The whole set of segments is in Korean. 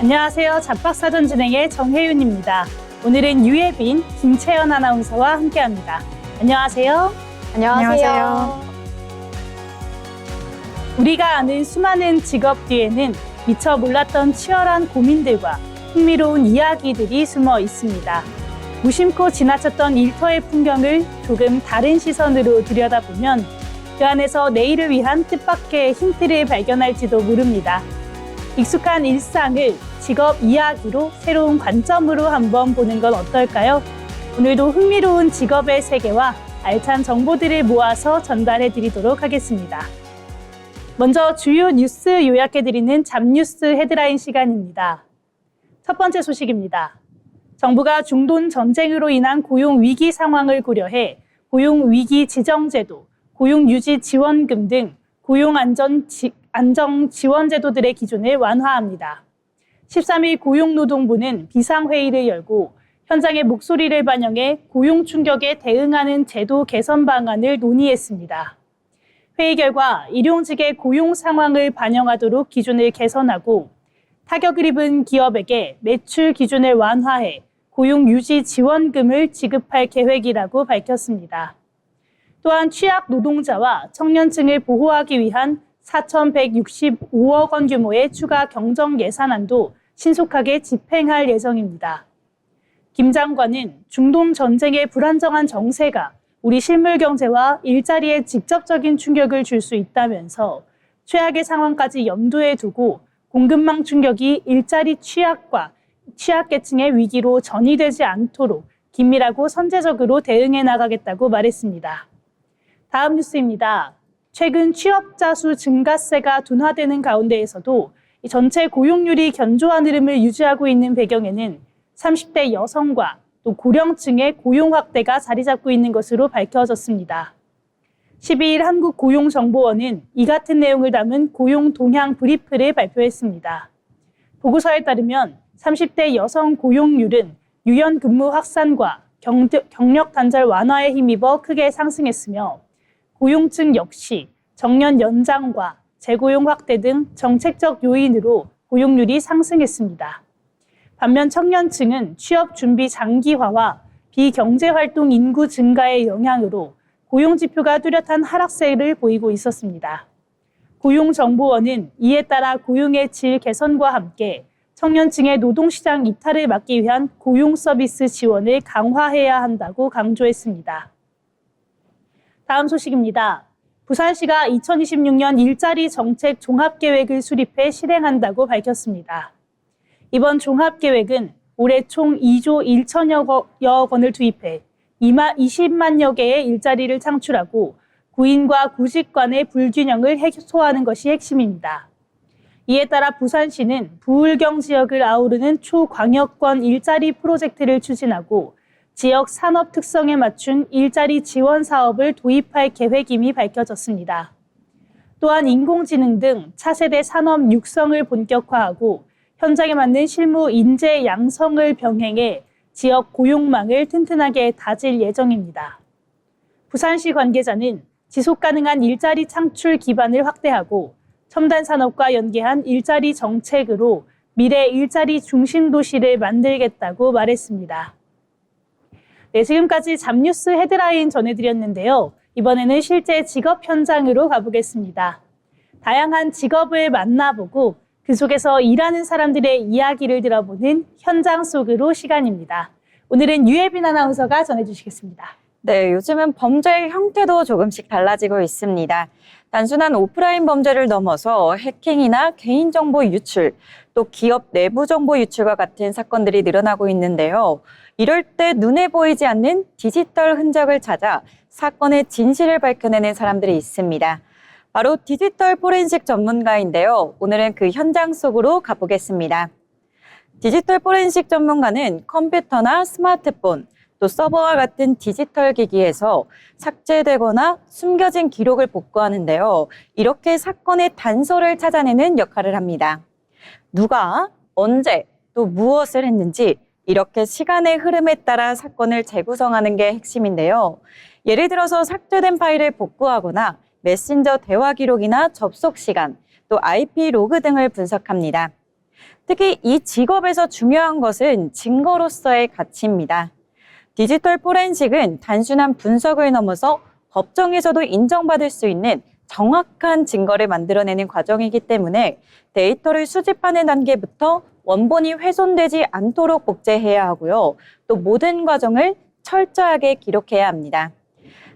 안녕하세요. 잡박사전 진행의 정혜윤입니다. 오늘은 유예빈, 김채연 아나운서와 함께합니다. 안녕하세요. 안녕하세요. 우리가 아는 수많은 직업 뒤에는 미처 몰랐던 치열한 고민들과 흥미로운 이야기들이 숨어 있습니다. 무심코 지나쳤던 일터의 풍경을 조금 다른 시선으로 들여다보면 그 안에서 내일을 위한 뜻밖의 힌트를 발견할지도 모릅니다. 익숙한 일상을 직업 이야기로 새로운 관점으로 한번 보는 건 어떨까요? 오늘도 흥미로운 직업의 세계와 알찬 정보들을 모아서 전달해 드리도록 하겠습니다. 먼저 주요 뉴스 요약해드리는 잡뉴스 헤드라인 시간입니다. 첫 번째 소식입니다. 정부가 중동 전쟁으로 인한 고용 위기 상황을 고려해 고용 위기 지정제도, 고용 유지 지원금 등 고용 안정 지원 제도들의 기준을 완화합니다. 13일 고용노동부는 비상회의를 열고 현장의 목소리를 반영해 고용 충격에 대응하는 제도 개선 방안을 논의했습니다. 회의 결과 일용직의 고용 상황을 반영하도록 기준을 개선하고 타격을 입은 기업에게 매출 기준을 완화해 고용 유지 지원금을 지급할 계획이라고 밝혔습니다. 또한 취약 노동자와 청년층을 보호하기 위한 4,165억 원 규모의 추가 경정 예산안도 신속하게 집행할 예정입니다. 김 장관은 중동 전쟁의 불안정한 정세가 우리 실물 경제와 일자리에 직접적인 충격을 줄 수 있다면서 최악의 상황까지 염두에 두고 공급망 충격이 일자리 취약과 취약계층의 위기로 전이되지 않도록 긴밀하고 선제적으로 대응해 나가겠다고 말했습니다. 다음 뉴스입니다. 최근 취업자 수 증가세가 둔화되는 가운데에서도 전체 고용률이 견조한 흐름을 유지하고 있는 배경에는 30대 여성과 또 고령층의 고용 확대가 자리 잡고 있는 것으로 밝혀졌습니다. 12일 한국고용정보원은 이 같은 내용을 담은 고용 동향 브리프를 발표했습니다. 보고서에 따르면 30대 여성 고용률은 유연 근무 확산과 경력 단절 완화에 힘입어 크게 상승했으며 고용층 역시 정년 연장과 재고용 확대 등 정책적 요인으로 고용률이 상승했습니다. 반면 청년층은 취업 준비 장기화와 비경제활동 인구 증가의 영향으로 고용 지표가 뚜렷한 하락세를 보이고 있었습니다. 고용정보원은 이에 따라 고용의 질 개선과 함께 청년층의 노동시장 이탈을 막기 위한 고용 서비스 지원을 강화해야 한다고 강조했습니다. 다음 소식입니다. 부산시가 2026년 일자리 정책 종합계획을 수립해 실행한다고 밝혔습니다. 이번 종합계획은 올해 총 2조 1천여 원을 투입해 20만여 개의 일자리를 창출하고 구인과 구직 간의 불균형을 해소하는 것이 핵심입니다. 이에 따라 부산시는 부울경 지역을 아우르는 초광역권 일자리 프로젝트를 추진하고 지역 산업 특성에 맞춘 일자리 지원 사업을 도입할 계획임이 밝혀졌습니다. 또한 인공지능 등 차세대 산업 육성을 본격화하고 현장에 맞는 실무 인재 양성을 병행해 지역 고용망을 튼튼하게 다질 예정입니다. 부산시 관계자는 지속 가능한 일자리 창출 기반을 확대하고 첨단 산업과 연계한 일자리 정책으로 미래 일자리 중심 도시를 만들겠다고 말했습니다. 네, 지금까지 잡뉴스 헤드라인 전해드렸는데요. 이번에는 실제 직업 현장으로 가보겠습니다. 다양한 직업을 만나보고 그 속에서 일하는 사람들의 이야기를 들어보는 현장 속으로 시간입니다. 오늘은 유예빈 아나운서가 전해주시겠습니다. 네, 요즘은 범죄의 형태도 조금씩 달라지고 있습니다. 단순한 오프라인 범죄를 넘어서 해킹이나 개인정보 유출, 또 기업 내부 정보 유출과 같은 사건들이 늘어나고 있는데요. 이럴 때 눈에 보이지 않는 디지털 흔적을 찾아 사건의 진실을 밝혀내는 사람들이 있습니다. 바로 디지털 포렌식 전문가인데요. 오늘은 그 현장 속으로 가보겠습니다. 디지털 포렌식 전문가는 컴퓨터나 스마트폰, 또 서버와 같은 디지털 기기에서 삭제되거나 숨겨진 기록을 복구하는데요. 이렇게 사건의 단서를 찾아내는 역할을 합니다. 누가, 언제, 또 무엇을 했는지 이렇게 시간의 흐름에 따라 사건을 재구성하는 게 핵심인데요. 예를 들어서 삭제된 파일을 복구하거나 메신저 대화 기록이나 접속 시간, 또 IP 로그 등을 분석합니다. 특히 이 직업에서 중요한 것은 증거로서의 가치입니다. 디지털 포렌식은 단순한 분석을 넘어서 법정에서도 인정받을 수 있는 정확한 증거를 만들어내는 과정이기 때문에 데이터를 수집하는 단계부터 원본이 훼손되지 않도록 복제해야 하고요. 또 모든 과정을 철저하게 기록해야 합니다.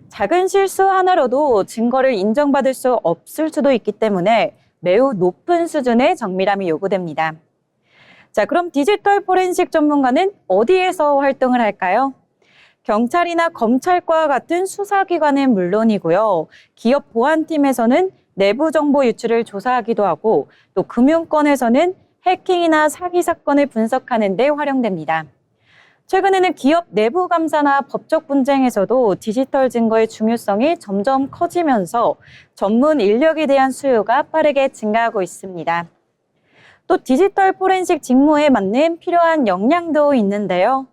작은 실수 하나로도 증거를 인정받을 수 없을 수도 있기 때문에 매우 높은 수준의 정밀함이 요구됩니다. 자, 그럼 디지털 포렌식 전문가는 어디에서 활동을 할까요? 경찰이나 검찰과 같은 수사기관은 물론이고요. 기업 보안팀에서는 내부 정보 유출을 조사하기도 하고 또 금융권에서는 해킹이나 사기 사건을 분석하는 데 활용됩니다. 최근에는 기업 내부 감사나 법적 분쟁에서도 디지털 증거의 중요성이 점점 커지면서 전문 인력에 대한 수요가 빠르게 증가하고 있습니다. 또 디지털 포렌식 직무에 맞는 필요한 역량도 있는데요.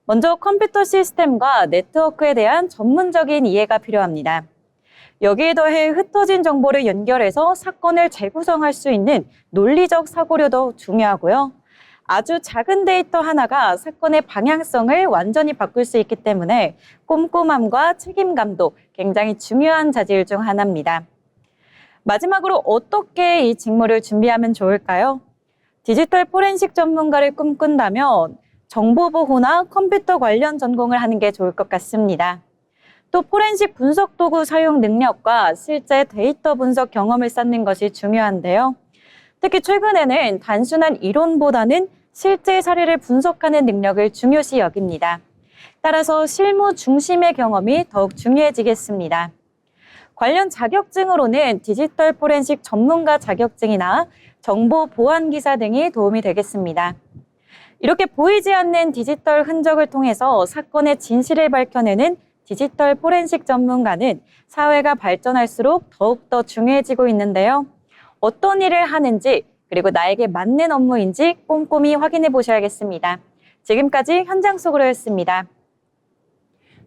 먼저 컴퓨터 시스템과 네트워크에 대한 전문적인 이해가 필요합니다. 여기에 더해 흩어진 정보를 연결해서 사건을 재구성할 수 있는 논리적 사고력도 중요하고요. 아주 작은 데이터 하나가 사건의 방향성을 완전히 바꿀 수 있기 때문에 꼼꼼함과 책임감도 굉장히 중요한 자질 중 하나입니다. 마지막으로 어떻게 이 직무를 준비하면 좋을까요? 디지털 포렌식 전문가를 꿈꾼다면 정보보호나 컴퓨터 관련 전공을 하는 게 좋을 것 같습니다. 또 포렌식 분석 도구 사용 능력과 실제 데이터 분석 경험을 쌓는 것이 중요한데요. 특히 최근에는 단순한 이론보다는 실제 사례를 분석하는 능력을 중요시 여깁니다. 따라서 실무 중심의 경험이 더욱 중요해지겠습니다. 관련 자격증으로는 디지털 포렌식 전문가 자격증이나 정보 보안 기사 등이 도움이 되겠습니다. 이렇게 보이지 않는 디지털 흔적을 통해서 사건의 진실을 밝혀내는 디지털 포렌식 전문가는 사회가 발전할수록 더욱더 중요해지고 있는데요. 어떤 일을 하는지 그리고 나에게 맞는 업무인지 꼼꼼히 확인해 보셔야겠습니다. 지금까지 현장 속으로였습니다.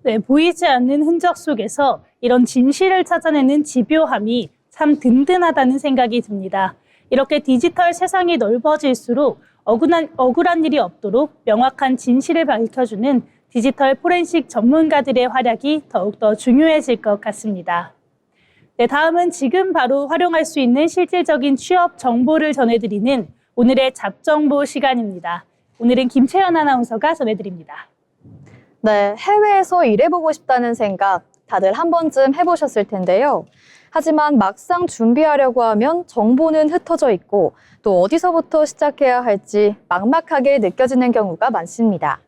네, 보이지 않는 흔적 속에서 이런 진실을 찾아내는 집요함이 참 든든하다는 생각이 듭니다. 이렇게 디지털 세상이 넓어질수록 억울한 일이 없도록 명확한 진실을 밝혀주는 디지털 포렌식 전문가들의 활약이 더욱더 중요해질 것 같습니다. 네, 다음은 지금 바로 활용할 수 있는 실질적인 취업 정보를 전해드리는 오늘의 잡정보 시간입니다. 오늘은 김채연 아나운서가 전해드립니다. 네, 해외에서 일해보고 싶다는 생각 다들 한 번쯤 해보셨을 텐데요. 하지만 막상 준비하려고 하면 정보는 흩어져 있고 또 어디서부터 시작해야 할지 막막하게 느껴지는 경우가 많습니다.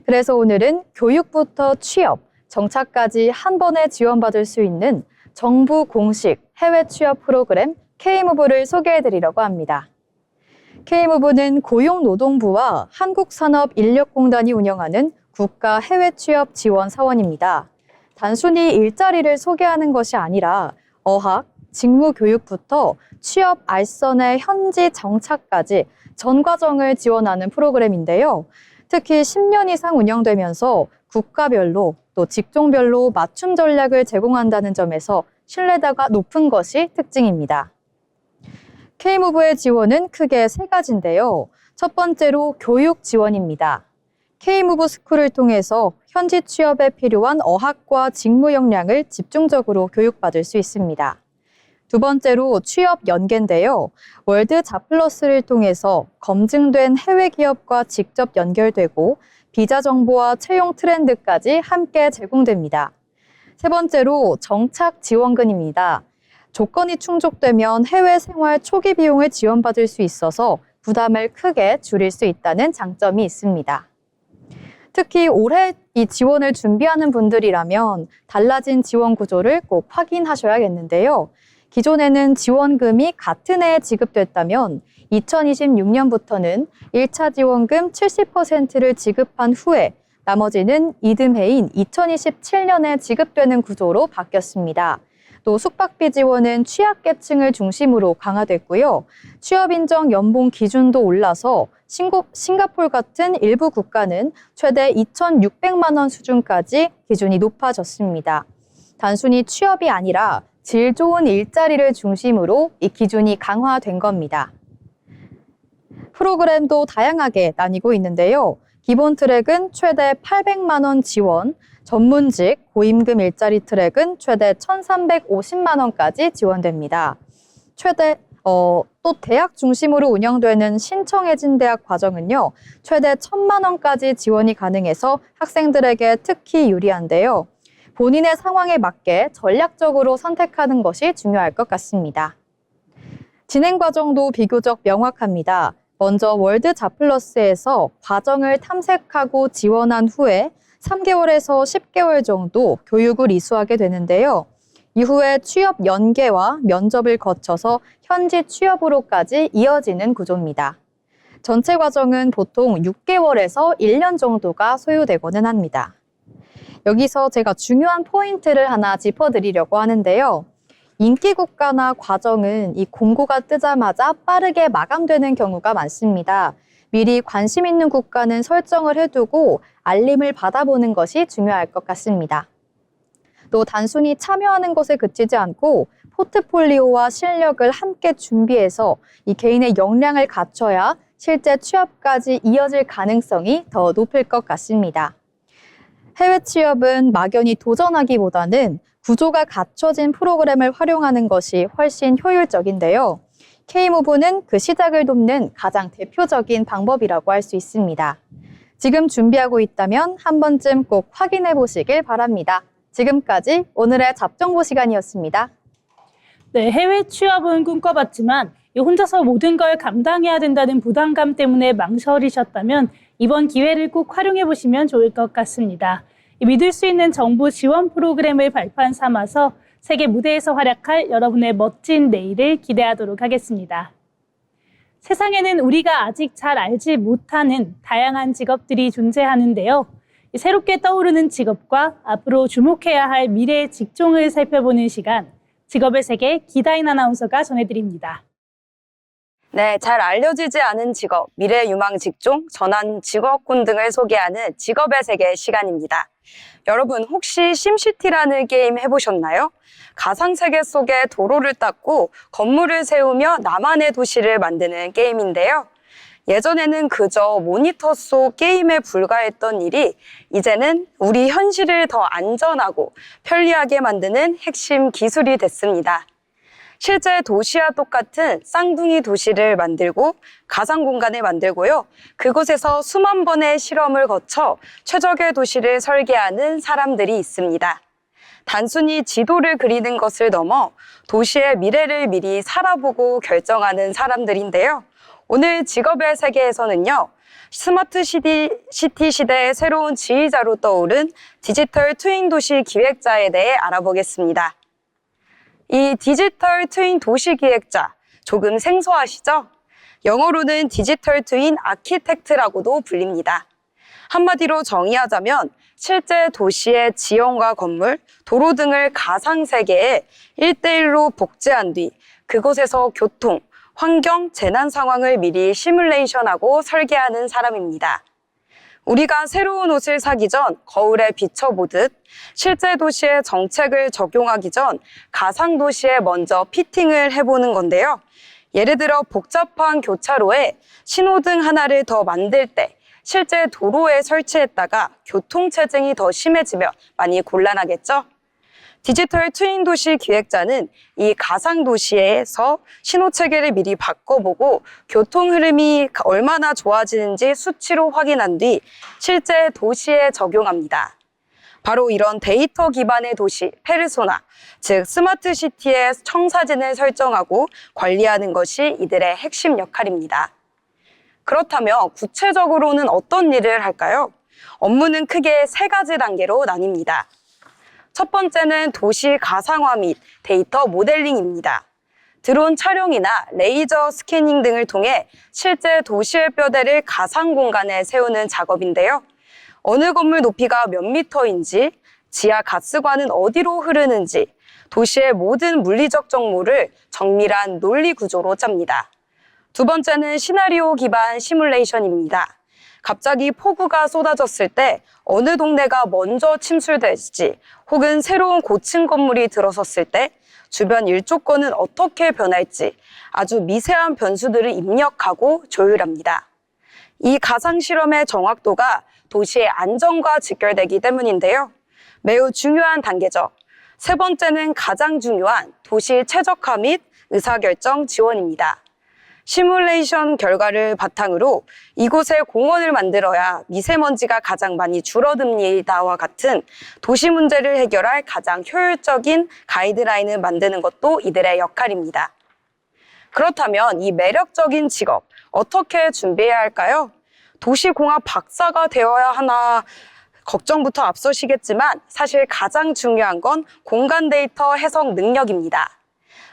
그래서 오늘은 교육부터 취업, 정착까지 한 번에 지원받을 수 있는 정부 공식 해외 취업 프로그램 K무브를 소개해드리려고 합니다. K무브는 고용노동부와 한국산업인력공단이 운영하는 국가 해외 취업 지원 사원입니다. 단순히 일자리를 소개하는 것이 아니라 어학, 직무 교육부터 취업 알선의 현지 정착까지 전 과정을 지원하는 프로그램인데요. 특히 10년 이상 운영되면서 국가별로 또 직종별로 맞춤 전략을 제공한다는 점에서 신뢰도가 높은 것이 특징입니다. K무브의 지원은 크게 세 가지인데요. 첫 번째로 교육 지원입니다. K무브 스쿨을 통해서 현지 취업에 필요한 어학과 직무 역량을 집중적으로 교육받을 수 있습니다. 두 번째로 취업 연계인데요. 월드 잡플러스를 통해서 검증된 해외 기업과 직접 연결되고 비자 정보와 채용 트렌드까지 함께 제공됩니다. 세 번째로 정착 지원금입니다. 조건이 충족되면 해외 생활 초기 비용을 지원받을 수 있어서 부담을 크게 줄일 수 있다는 장점이 있습니다. 특히 올해 이 지원을 준비하는 분들이라면 달라진 지원 구조를 꼭 확인하셔야겠는데요. 기존에는 지원금이 같은 해에 지급됐다면 2026년부터는 1차 지원금 70%를 지급한 후에 나머지는 이듬해인 2027년에 지급되는 구조로 바뀌었습니다. 또 숙박비 지원은 취약계층을 중심으로 강화됐고요. 취업인정 연봉 기준도 올라서 싱가포르 같은 일부 국가는 최대 2,600만 원 수준까지 기준이 높아졌습니다. 단순히 취업이 아니라 질 좋은 일자리를 중심으로 이 기준이 강화된 겁니다. 프로그램도 다양하게 나뉘고 있는데요. 기본 트랙은 최대 800만 원 지원, 전문직, 고임금 일자리 트랙은 최대 1,350만 원까지 지원됩니다. 또 대학 중심으로 운영되는 신청해진 대학 과정은요, 최대 1,000만 원까지 지원이 가능해서 학생들에게 특히 유리한데요. 본인의 상황에 맞게 전략적으로 선택하는 것이 중요할 것 같습니다. 진행 과정도 비교적 명확합니다. 먼저 월드 자플러스에서 과정을 탐색하고 지원한 후에 3개월에서 10개월 정도 교육을 이수하게 되는데요. 이후에 취업 연계와 면접을 거쳐서 현지 취업으로까지 이어지는 구조입니다. 전체 과정은 보통 6개월에서 1년 정도가 소요되고는 합니다. 여기서 제가 중요한 포인트를 하나 짚어드리려고 하는데요. 인기 국가나 과정은 이 공고가 뜨자마자 빠르게 마감되는 경우가 많습니다. 미리 관심 있는 국가는 설정을 해두고 알림을 받아보는 것이 중요할 것 같습니다. 또 단순히 참여하는 것에 그치지 않고 포트폴리오와 실력을 함께 준비해서 이 개인의 역량을 갖춰야 실제 취업까지 이어질 가능성이 더 높을 것 같습니다. 해외 취업은 막연히 도전하기보다는 구조가 갖춰진 프로그램을 활용하는 것이 훨씬 효율적인데요. K무브는 그 시작을 돕는 가장 대표적인 방법이라고 할 수 있습니다. 지금 준비하고 있다면 한 번쯤 꼭 확인해 보시길 바랍니다. 지금까지 오늘의 잡정보 시간이었습니다. 네, 해외 취업은 꿈꿔봤지만 혼자서 모든 걸 감당해야 된다는 부담감 때문에 망설이셨다면 이번 기회를 꼭 활용해 보시면 좋을 것 같습니다. 믿을 수 있는 정부 지원 프로그램을 발판 삼아서 세계 무대에서 활약할 여러분의 멋진 내일을 기대하도록 하겠습니다. 세상에는 우리가 아직 잘 알지 못하는 다양한 직업들이 존재하는데요. 새롭게 떠오르는 직업과 앞으로 주목해야 할 미래의 직종을 살펴보는 시간, 직업의 세계 기다인 아나운서가 전해드립니다. 네, 잘 알려지지 않은 직업, 미래 유망 직종, 전환 직업군 등을 소개하는 직업의 세계 시간입니다. 여러분 혹시 심시티라는 게임 해보셨나요? 가상세계 속에 도로를 닦고 건물을 세우며 나만의 도시를 만드는 게임인데요. 예전에는 그저 모니터 속 게임에 불과했던 일이 이제는 우리 현실을 더 안전하고 편리하게 만드는 핵심 기술이 됐습니다. 실제 도시와 똑같은 쌍둥이 도시를 만들고 가상 공간을 만들고요. 그곳에서 수만 번의 실험을 거쳐 최적의 도시를 설계하는 사람들이 있습니다. 단순히 지도를 그리는 것을 넘어 도시의 미래를 미리 살아보고 결정하는 사람들인데요. 오늘 직업의 세계에서는요. 스마트 시티 시대의 새로운 지휘자로 떠오른 디지털 트윈 도시 기획자에 대해 알아보겠습니다. 이 디지털 트윈 도시 기획자, 조금 생소하시죠? 영어로는 디지털 트윈 아키텍트라고도 불립니다. 한마디로 정의하자면 실제 도시의 지형과 건물, 도로 등을 가상세계에 1대1로 복제한 뒤 그곳에서 교통, 환경, 재난 상황을 미리 시뮬레이션하고 설계하는 사람입니다. 우리가 새로운 옷을 사기 전 거울에 비춰보듯 실제 도시의 정책을 적용하기 전 가상 도시에 먼저 피팅을 해보는 건데요. 예를 들어 복잡한 교차로에 신호등 하나를 더 만들 때 실제 도로에 설치했다가 교통체증이 더 심해지면 많이 곤란하겠죠? 디지털 트윈 도시 기획자는 이 가상 도시에서 신호 체계를 미리 바꿔보고 교통 흐름이 얼마나 좋아지는지 수치로 확인한 뒤 실제 도시에 적용합니다. 바로 이런 데이터 기반의 도시, 페르소나, 즉 스마트 시티의 청사진을 설정하고 관리하는 것이 이들의 핵심 역할입니다. 그렇다면 구체적으로는 어떤 일을 할까요? 업무는 크게 3가지 단계로 나뉩니다. 첫 번째는 도시 가상화 및 데이터 모델링입니다. 드론 촬영이나 레이저 스캐닝 등을 통해 실제 도시의 뼈대를 가상 공간에 세우는 작업인데요. 어느 건물 높이가 몇 미터인지, 지하 가스관은 어디로 흐르는지, 도시의 모든 물리적 정보를 정밀한 논리 구조로 짭니다. 두 번째는 시나리오 기반 시뮬레이션입니다. 갑자기 폭우가 쏟아졌을 때 어느 동네가 먼저 침수될지 혹은 새로운 고층 건물이 들어섰을 때 주변 일조권은 어떻게 변할지 아주 미세한 변수들을 입력하고 조율합니다. 이 가상실험의 정확도가 도시의 안전과 직결되기 때문인데요. 매우 중요한 단계죠. 세 번째는 가장 중요한 도시 최적화 및 의사결정 지원입니다. 시뮬레이션 결과를 바탕으로 이곳에 공원을 만들어야 미세먼지가 가장 많이 줄어듭니다와 같은 도시 문제를 해결할 가장 효율적인 가이드라인을 만드는 것도 이들의 역할입니다. 그렇다면 이 매력적인 직업 어떻게 준비해야 할까요? 도시공학 박사가 되어야 하나 걱정부터 앞서시겠지만 사실 가장 중요한 건 공간 데이터 해석 능력입니다.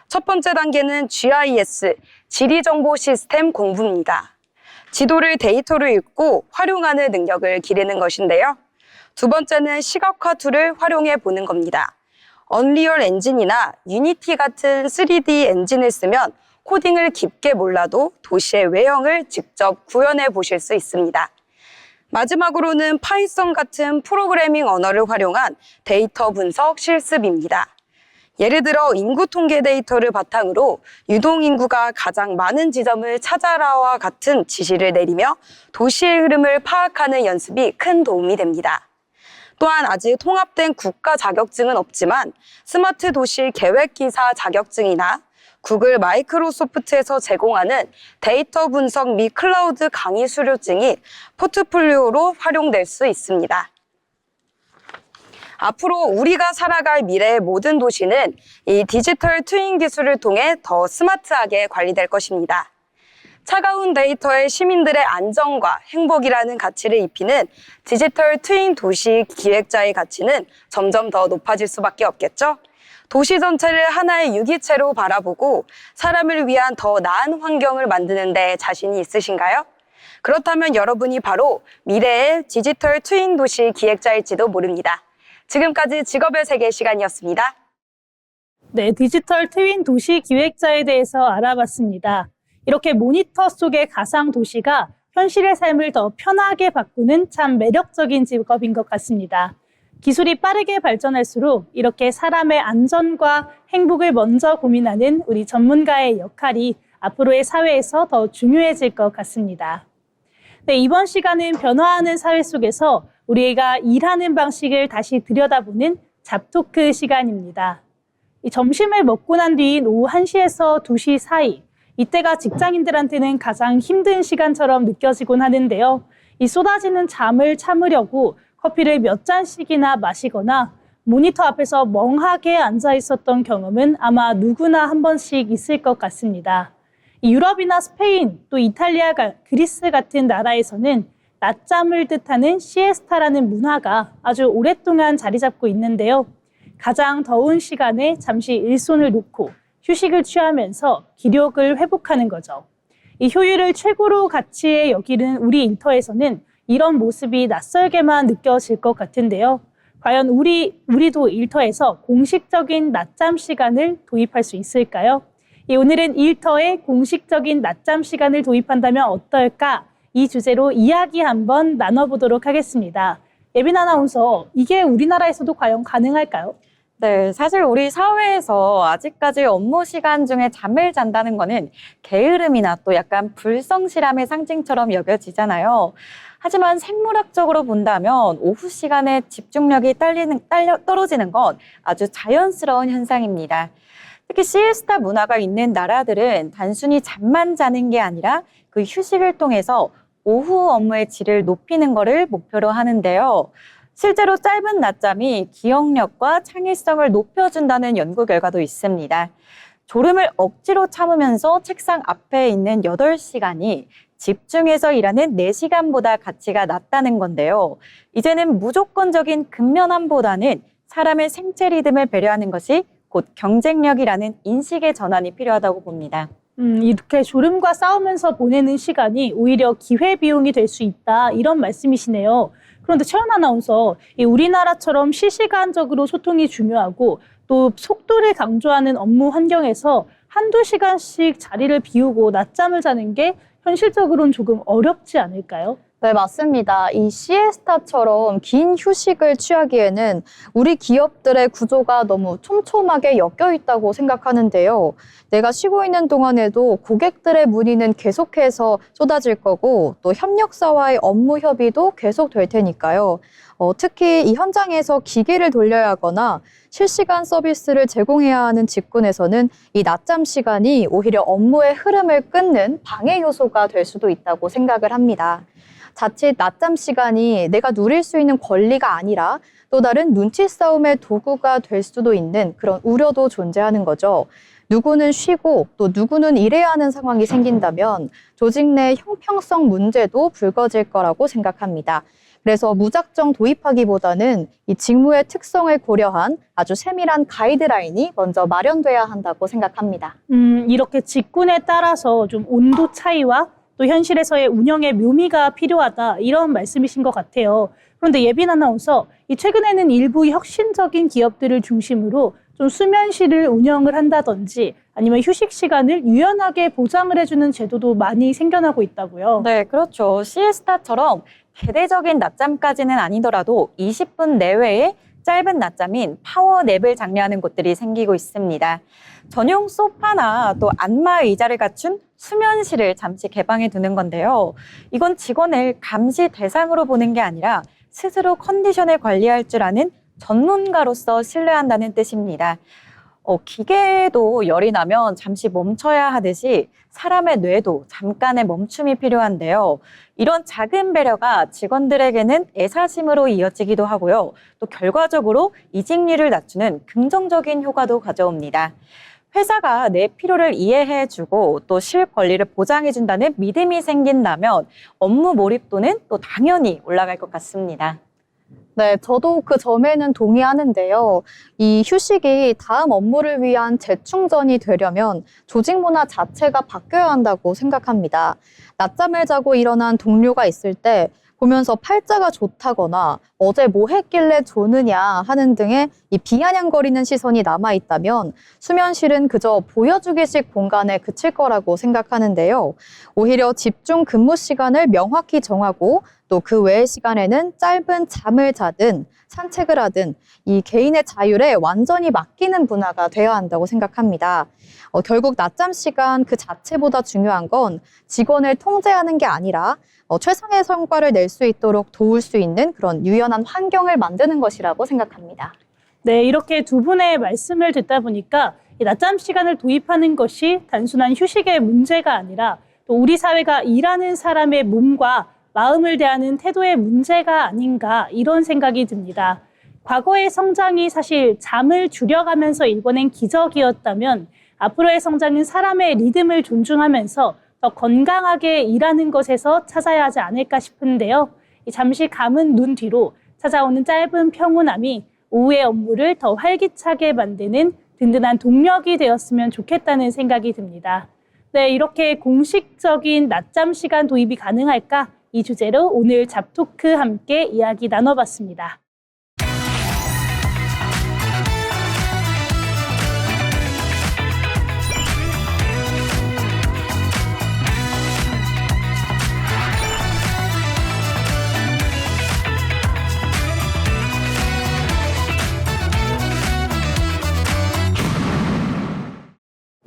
첫 번째 단계는 GIS, 지리정보 시스템 공부입니다. 지도를 데이터로 읽고 활용하는 능력을 기르는 것인데요. 두 번째는 시각화 툴을 활용해 보는 겁니다. 언리얼 엔진이나 유니티 같은 3D 엔진을 쓰면 코딩을 깊게 몰라도 도시의 외형을 직접 구현해 보실 수 있습니다. 마지막으로는 파이썬 같은 프로그래밍 언어를 활용한 데이터 분석 실습입니다. 예를 들어 인구 통계 데이터를 바탕으로 유동인구가 가장 많은 지점을 찾아라와 같은 지시를 내리며 도시의 흐름을 파악하는 연습이 큰 도움이 됩니다. 또한 아직 통합된 국가 자격증은 없지만 스마트 도시 계획기사 자격증이나 구글 마이크로소프트에서 제공하는 데이터 분석 및 클라우드 강의 수료증이 포트폴리오로 활용될 수 있습니다. 앞으로 우리가 살아갈 미래의 모든 도시는 이 디지털 트윈 기술을 통해 더 스마트하게 관리될 것입니다. 차가운 데이터에 시민들의 안전과 행복이라는 가치를 입히는 디지털 트윈 도시 기획자의 가치는 점점 더 높아질 수밖에 없겠죠? 도시 전체를 하나의 유기체로 바라보고 사람을 위한 더 나은 환경을 만드는 데 자신이 있으신가요? 그렇다면 여러분이 바로 미래의 디지털 트윈 도시 기획자일지도 모릅니다. 지금까지 직업의 세계 시간이었습니다. 네, 디지털 트윈 도시 기획자에 대해서 알아봤습니다. 이렇게 모니터 속의 가상 도시가 현실의 삶을 더 편하게 바꾸는 참 매력적인 직업인 것 같습니다. 기술이 빠르게 발전할수록 이렇게 사람의 안전과 행복을 먼저 고민하는 우리 전문가의 역할이 앞으로의 사회에서 더 중요해질 것 같습니다. 네, 이번 시간은 변화하는 사회 속에서 우리가 일하는 방식을 다시 들여다보는 잡토크 시간입니다. 이 점심을 먹고 난 뒤인 오후 1시에서 2시 사이, 이때가 직장인들한테는 가장 힘든 시간처럼 느껴지곤 하는데요. 이 쏟아지는 잠을 참으려고 커피를 몇 잔씩이나 마시거나 모니터 앞에서 멍하게 앉아 있었던 경험은 아마 누구나 한 번씩 있을 것 같습니다. 유럽이나 스페인, 또 이탈리아, 그리스 같은 나라에서는 낮잠을 뜻하는 시에스타라는 문화가 아주 오랫동안 자리 잡고 있는데요. 가장 더운 시간에 잠시 일손을 놓고 휴식을 취하면서 기력을 회복하는 거죠. 이 효율을 최고로 가치에 여기는 우리 일터에서는 이런 모습이 낯설게만 느껴질 것 같은데요. 과연 우리도 일터에서 공식적인 낮잠 시간을 도입할 수 있을까요? 오늘은 일터에 공식적인 낮잠 시간을 도입한다면 어떨까? 이 주제로 이야기 한번 나눠보도록 하겠습니다. 예빈 아나운서, 이게 우리나라에서도 과연 가능할까요? 네, 사실 우리 사회에서 아직까지 업무 시간 중에 잠을 잔다는 거는 게으름이나 또 약간 불성실함의 상징처럼 여겨지잖아요. 하지만 생물학적으로 본다면 오후 시간에 집중력이 떨어지는 건 아주 자연스러운 현상입니다. 특히 시에스타 문화가 있는 나라들은 단순히 잠만 자는 게 아니라 그 휴식을 통해서 오후 업무의 질을 높이는 것을 목표로 하는데요. 실제로 짧은 낮잠이 기억력과 창의성을 높여준다는 연구 결과도 있습니다. 졸음을 억지로 참으면서 책상 앞에 있는 8시간이 집중해서 일하는 4시간보다 가치가 낮다는 건데요. 이제는 무조건적인 근면함보다는 사람의 생체 리듬을 배려하는 것이 곧 경쟁력이라는 인식의 전환이 필요하다고 봅니다. 이렇게 졸음과 싸우면서 보내는 시간이 오히려 기회비용이 될 수 있다, 이런 말씀이시네요. 그런데 최연 아나운서, 우리나라처럼 실시간적으로 소통이 중요하고 또 속도를 강조하는 업무 환경에서 한두 시간씩 자리를 비우고 낮잠을 자는 게 현실적으로는 조금 어렵지 않을까요? 네, 맞습니다. 이 시에스타처럼 긴 휴식을 취하기에는 우리 기업들의 구조가 너무 촘촘하게 엮여 있다고 생각하는데요. 내가 쉬고 있는 동안에도 고객들의 문의는 계속해서 쏟아질 거고 또 협력사와의 업무 협의도 계속 될 테니까요. 특히 이 현장에서 기계를 돌려야 하거나 실시간 서비스를 제공해야 하는 직군에서는 이 낮잠 시간이 오히려 업무의 흐름을 끊는 방해 요소가 될 수도 있다고 생각을 합니다. 자칫 낮잠 시간이 내가 누릴 수 있는 권리가 아니라 또 다른 눈치 싸움의 도구가 될 수도 있는 그런 우려도 존재하는 거죠. 누구는 쉬고 또 누구는 일해야 하는 상황이 생긴다면 조직 내 형평성 문제도 불거질 거라고 생각합니다. 그래서 무작정 도입하기보다는 이 직무의 특성을 고려한 아주 세밀한 가이드라인이 먼저 마련돼야 한다고 생각합니다. 이렇게 직군에 따라서 좀 온도 차이와 또 현실에서의 운영의 묘미가 필요하다 이런 말씀이신 것 같아요. 그런데 예빈 아나운서, 최근에는 일부 혁신적인 기업들을 중심으로 좀 수면실을 운영을 한다든지 아니면 휴식 시간을 유연하게 보장을 해주는 제도도 많이 생겨나고 있다고요. 네, 그렇죠. 시에스타처럼 대대적인 낮잠까지는 아니더라도 20분 내외의 짧은 낮잠인 파워냅을 장려하는 곳들이 생기고 있습니다. 전용 소파나 또 안마 의자를 갖춘 수면실을 잠시 개방해 두는 건데요. 이건 직원을 감시 대상으로 보는 게 아니라 스스로 컨디션을 관리할 줄 아는 전문가로서 신뢰한다는 뜻입니다. 기계도 열이 나면 잠시 멈춰야 하듯이 사람의 뇌도 잠깐의 멈춤이 필요한데요. 이런 작은 배려가 직원들에게는 애사심으로 이어지기도 하고요. 또 결과적으로 이직률을 낮추는 긍정적인 효과도 가져옵니다. 회사가 내 필요를 이해해주고 또 실 권리를 보장해준다는 믿음이 생긴다면 업무 몰입도는 또 당연히 올라갈 것 같습니다. 네, 저도 그 점에는 동의하는데요. 이 휴식이 다음 업무를 위한 재충전이 되려면 조직 문화 자체가 바뀌어야 한다고 생각합니다. 낮잠을 자고 일어난 동료가 있을 때 보면서 팔자가 좋다거나 어제 뭐 했길래 조느냐 하는 등의 이 비아냥거리는 시선이 남아있다면 수면실은 그저 보여주기식 공간에 그칠 거라고 생각하는데요. 오히려 집중 근무 시간을 명확히 정하고 또 그 외의 시간에는 짧은 잠을 자든 산책을 하든 이 개인의 자율에 완전히 맡기는 문화가 되어야 한다고 생각합니다. 결국 낮잠 시간 그 자체보다 중요한 건 직원을 통제하는 게 아니라 최상의 성과를 낼 수 있도록 도울 수 있는 그런 유연한 환경을 만드는 것이라고 생각합니다. 네, 이렇게 두 분의 말씀을 듣다 보니까 이 낮잠 시간을 도입하는 것이 단순한 휴식의 문제가 아니라 또 우리 사회가 일하는 사람의 몸과 마음을 대하는 태도의 문제가 아닌가 이런 생각이 듭니다. 과거의 성장이 사실 잠을 줄여가면서 일궈낸 기적이었다면 앞으로의 성장은 사람의 리듬을 존중하면서 더 건강하게 일하는 것에서 찾아야 하지 않을까 싶은데요. 잠시 감은 눈 뒤로 찾아오는 짧은 평온함이 오후의 업무를 더 활기차게 만드는 든든한 동력이 되었으면 좋겠다는 생각이 듭니다. 네, 이렇게 공식적인 낮잠 시간 도입이 가능할까? 이 주제로 오늘 잡토크 함께 이야기 나눠봤습니다.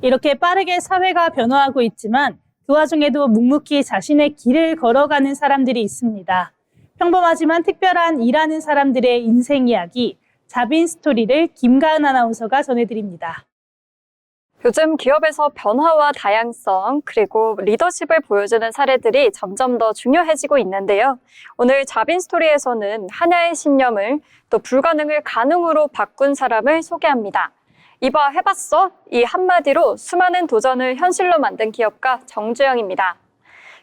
이렇게 빠르게 사회가 변화하고 있지만 그 와중에도 묵묵히 자신의 길을 걸어가는 사람들이 있습니다. 평범하지만 특별한 일하는 사람들의 인생 이야기, 자빈 스토리를 김가은 아나운서가 전해드립니다. 요즘 기업에서 변화와 다양성 그리고 리더십을 보여주는 사례들이 점점 더 중요해지고 있는데요. 오늘 자빈 스토리에서는 하나의 신념을 또 불가능을 가능으로 바꾼 사람을 소개합니다. 이봐 해봤어? 이 한마디로 수많은 도전을 현실로 만든 기업가 정주영입니다.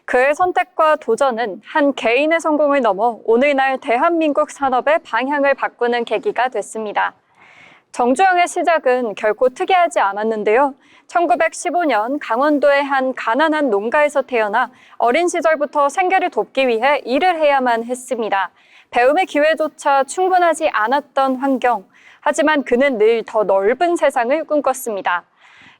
그의 선택과 도전은 한 개인의 성공을 넘어 오늘날 대한민국 산업의 방향을 바꾸는 계기가 됐습니다. 정주영의 시작은 결코 특이하지 않았는데요. 1915년 강원도의 한 가난한 농가에서 태어나 어린 시절부터 생계를 돕기 위해 일을 해야만 했습니다. 배움의 기회조차 충분하지 않았던 환경. 하지만 그는 늘 더 넓은 세상을 꿈꿨습니다.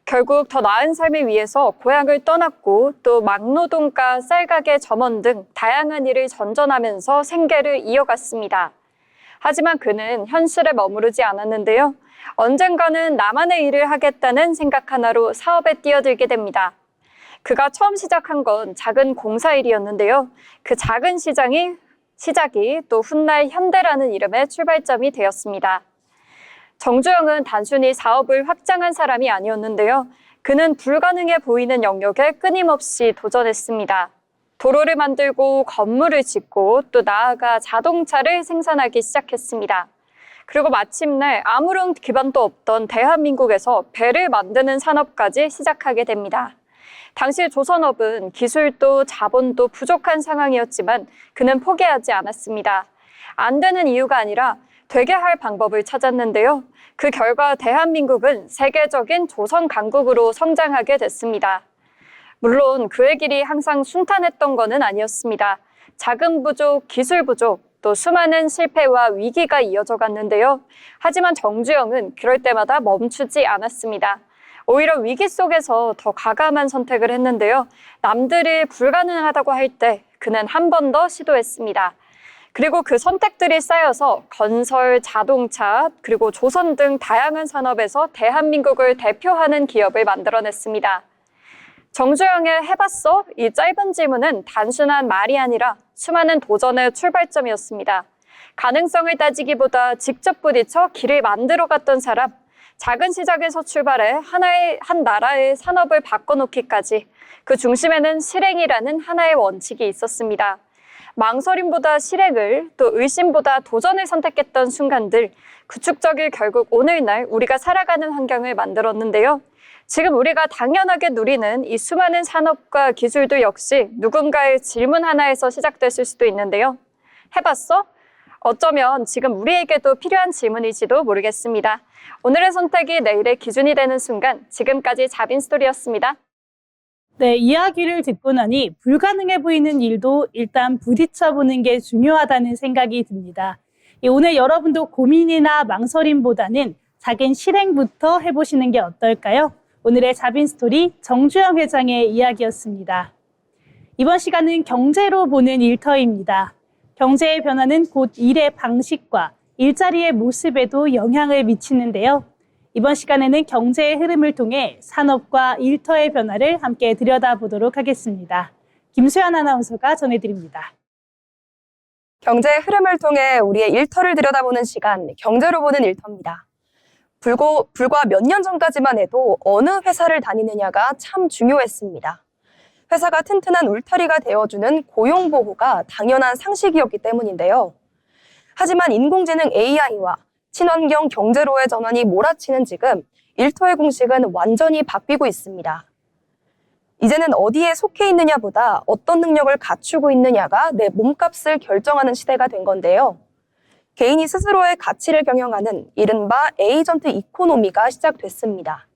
결국 더 나은 삶을 위해서 고향을 떠났고 또 막노동가, 쌀가게 점원 등 다양한 일을 전전하면서 생계를 이어갔습니다. 하지만 그는 현실에 머무르지 않았는데요. 언젠가는 나만의 일을 하겠다는 생각 하나로 사업에 뛰어들게 됩니다. 그가 처음 시작한 건 작은 공사 일이었는데요. 그 작은 시작이 또 훗날 현대라는 이름의 출발점이 되었습니다. 정주영은 단순히 사업을 확장한 사람이 아니었는데요. 그는 불가능해 보이는 영역에 끊임없이 도전했습니다. 도로를 만들고 건물을 짓고 또 나아가 자동차를 생산하기 시작했습니다. 그리고 마침내 아무런 기반도 없던 대한민국에서 배를 만드는 산업까지 시작하게 됩니다. 당시 조선업은 기술도 자본도 부족한 상황이었지만 그는 포기하지 않았습니다. 안 되는 이유가 아니라 되게 할 방법을 찾았는데요. 그 결과 대한민국은 세계적인 조선 강국으로 성장하게 됐습니다. 물론 그의 길이 항상 순탄했던 것은 아니었습니다. 자금 부족, 기술 부족, 또 수많은 실패와 위기가 이어져 갔는데요. 하지만 정주영은 그럴 때마다 멈추지 않았습니다. 오히려 위기 속에서 더 과감한 선택을 했는데요. 남들이 불가능하다고 할 때 그는 한 번 더 시도했습니다. 그리고 그 선택들이 쌓여서 건설, 자동차, 그리고 조선 등 다양한 산업에서 대한민국을 대표하는 기업을 만들어냈습니다. 정주영의 해봤어? 이 짧은 질문은 단순한 말이 아니라 수많은 도전의 출발점이었습니다. 가능성을 따지기보다 직접 부딪혀 길을 만들어 갔던 사람, 작은 시작에서 출발해 한 나라의 산업을 바꿔놓기까지 그 중심에는 실행이라는 하나의 원칙이 있었습니다. 망설임보다 실행을, 또 의심보다 도전을 선택했던 순간들, 그 축적이 결국 오늘날 우리가 살아가는 환경을 만들었는데요. 지금 우리가 당연하게 누리는 이 수많은 산업과 기술도 역시 누군가의 질문 하나에서 시작됐을 수도 있는데요. 해봤어? 어쩌면 지금 우리에게도 필요한 질문일지도 모르겠습니다. 오늘의 선택이 내일의 기준이 되는 순간, 지금까지 자빈스토리였습니다. 네, 이야기를 듣고 나니 불가능해 보이는 일도 일단 부딪혀보는 게 중요하다는 생각이 듭니다. 오늘 여러분도 고민이나 망설임보다는 작은 실행부터 해보시는 게 어떨까요? 오늘의 자빈스토리 정주영 회장의 이야기였습니다. 이번 시간은 경제로 보는 일터입니다. 경제의 변화는 곧 일의 방식과 일자리의 모습에도 영향을 미치는데요. 이번 시간에는 경제의 흐름을 통해 산업과 일터의 변화를 함께 들여다보도록 하겠습니다. 김수연 아나운서가 전해드립니다. 경제의 흐름을 통해 우리의 일터를 들여다보는 시간, 경제로 보는 일터입니다. 불과 몇 년 전까지만 해도 어느 회사를 다니느냐가 참 중요했습니다. 회사가 튼튼한 울타리가 되어주는 고용보호가 당연한 상식이었기 때문인데요. 하지만 인공지능 AI와 친환경 경제로의 전환이 몰아치는 지금 일터의 공식은 완전히 바뀌고 있습니다. 이제는 어디에 속해 있느냐보다 어떤 능력을 갖추고 있느냐가 내 몸값을 결정하는 시대가 된 건데요. 개인이 스스로의 가치를 경영하는 이른바 에이전트 이코노미가 시작됐습니다.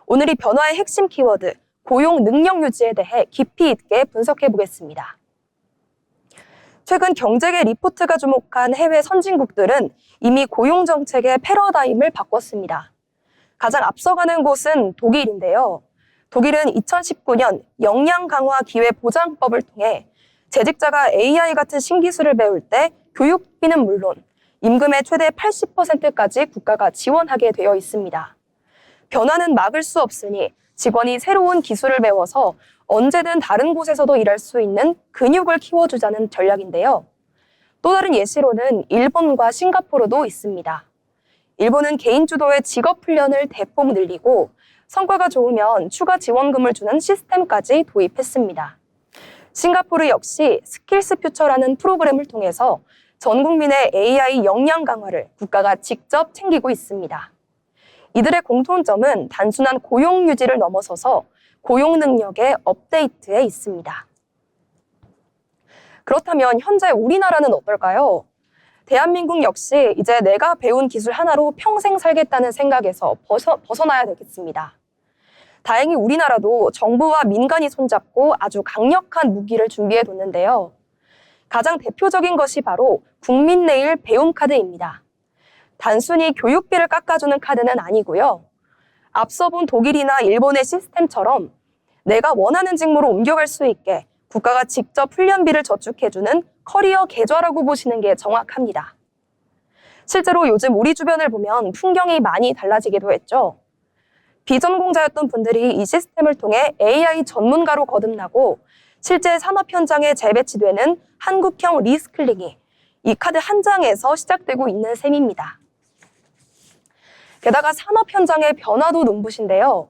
오늘 이 변화의 핵심 키워드, 고용 능력 유지에 대해 깊이 있게 분석해 보겠습니다. 최근 경제계 리포트가 주목한 해외 선진국들은 이미 고용 정책의 패러다임을 바꿨습니다. 가장 앞서가는 곳은 독일인데요. 독일은 2019년 역량 강화 기회 보장법을 통해 재직자가 AI 같은 신기술을 배울 때 교육비는 물론 임금의 최대 80%까지 국가가 지원하게 되어 있습니다. 변화는 막을 수 없으니 직원이 새로운 기술을 배워서 언제든 다른 곳에서도 일할 수 있는 근육을 키워주자는 전략인데요. 또 다른 예시로는 일본과 싱가포르도 있습니다. 일본은 개인 주도의 직업 훈련을 대폭 늘리고 성과가 좋으면 추가 지원금을 주는 시스템까지 도입했습니다. 싱가포르 역시 스킬스 퓨처라는 프로그램을 통해서 전 국민의 AI 역량 강화를 국가가 직접 챙기고 있습니다. 이들의 공통점은 단순한 고용 유지를 넘어서서 고용 능력의 업데이트에 있습니다. 그렇다면 현재 우리나라는 어떨까요? 대한민국 역시 이제 내가 배운 기술 하나로 평생 살겠다는 생각에서 벗어나야 되겠습니다. 다행히 우리나라도 정부와 민간이 손잡고 아주 강력한 무기를 준비해 뒀는데요. 가장 대표적인 것이 바로 국민 내일 배움 카드입니다. 단순히 교육비를 깎아주는 카드는 아니고요. 앞서 본 독일이나 일본의 시스템처럼 내가 원하는 직무로 옮겨갈 수 있게 국가가 직접 훈련비를 저축해주는 커리어 계좌라고 보시는 게 정확합니다. 실제로 요즘 우리 주변을 보면 풍경이 많이 달라지기도 했죠. 비전공자였던 분들이 이 시스템을 통해 AI 전문가로 거듭나고 실제 산업 현장에 재배치되는 한국형 리스클링이 이 카드 한 장에서 시작되고 있는 셈입니다. 게다가 산업 현장의 변화도 눈부신데요.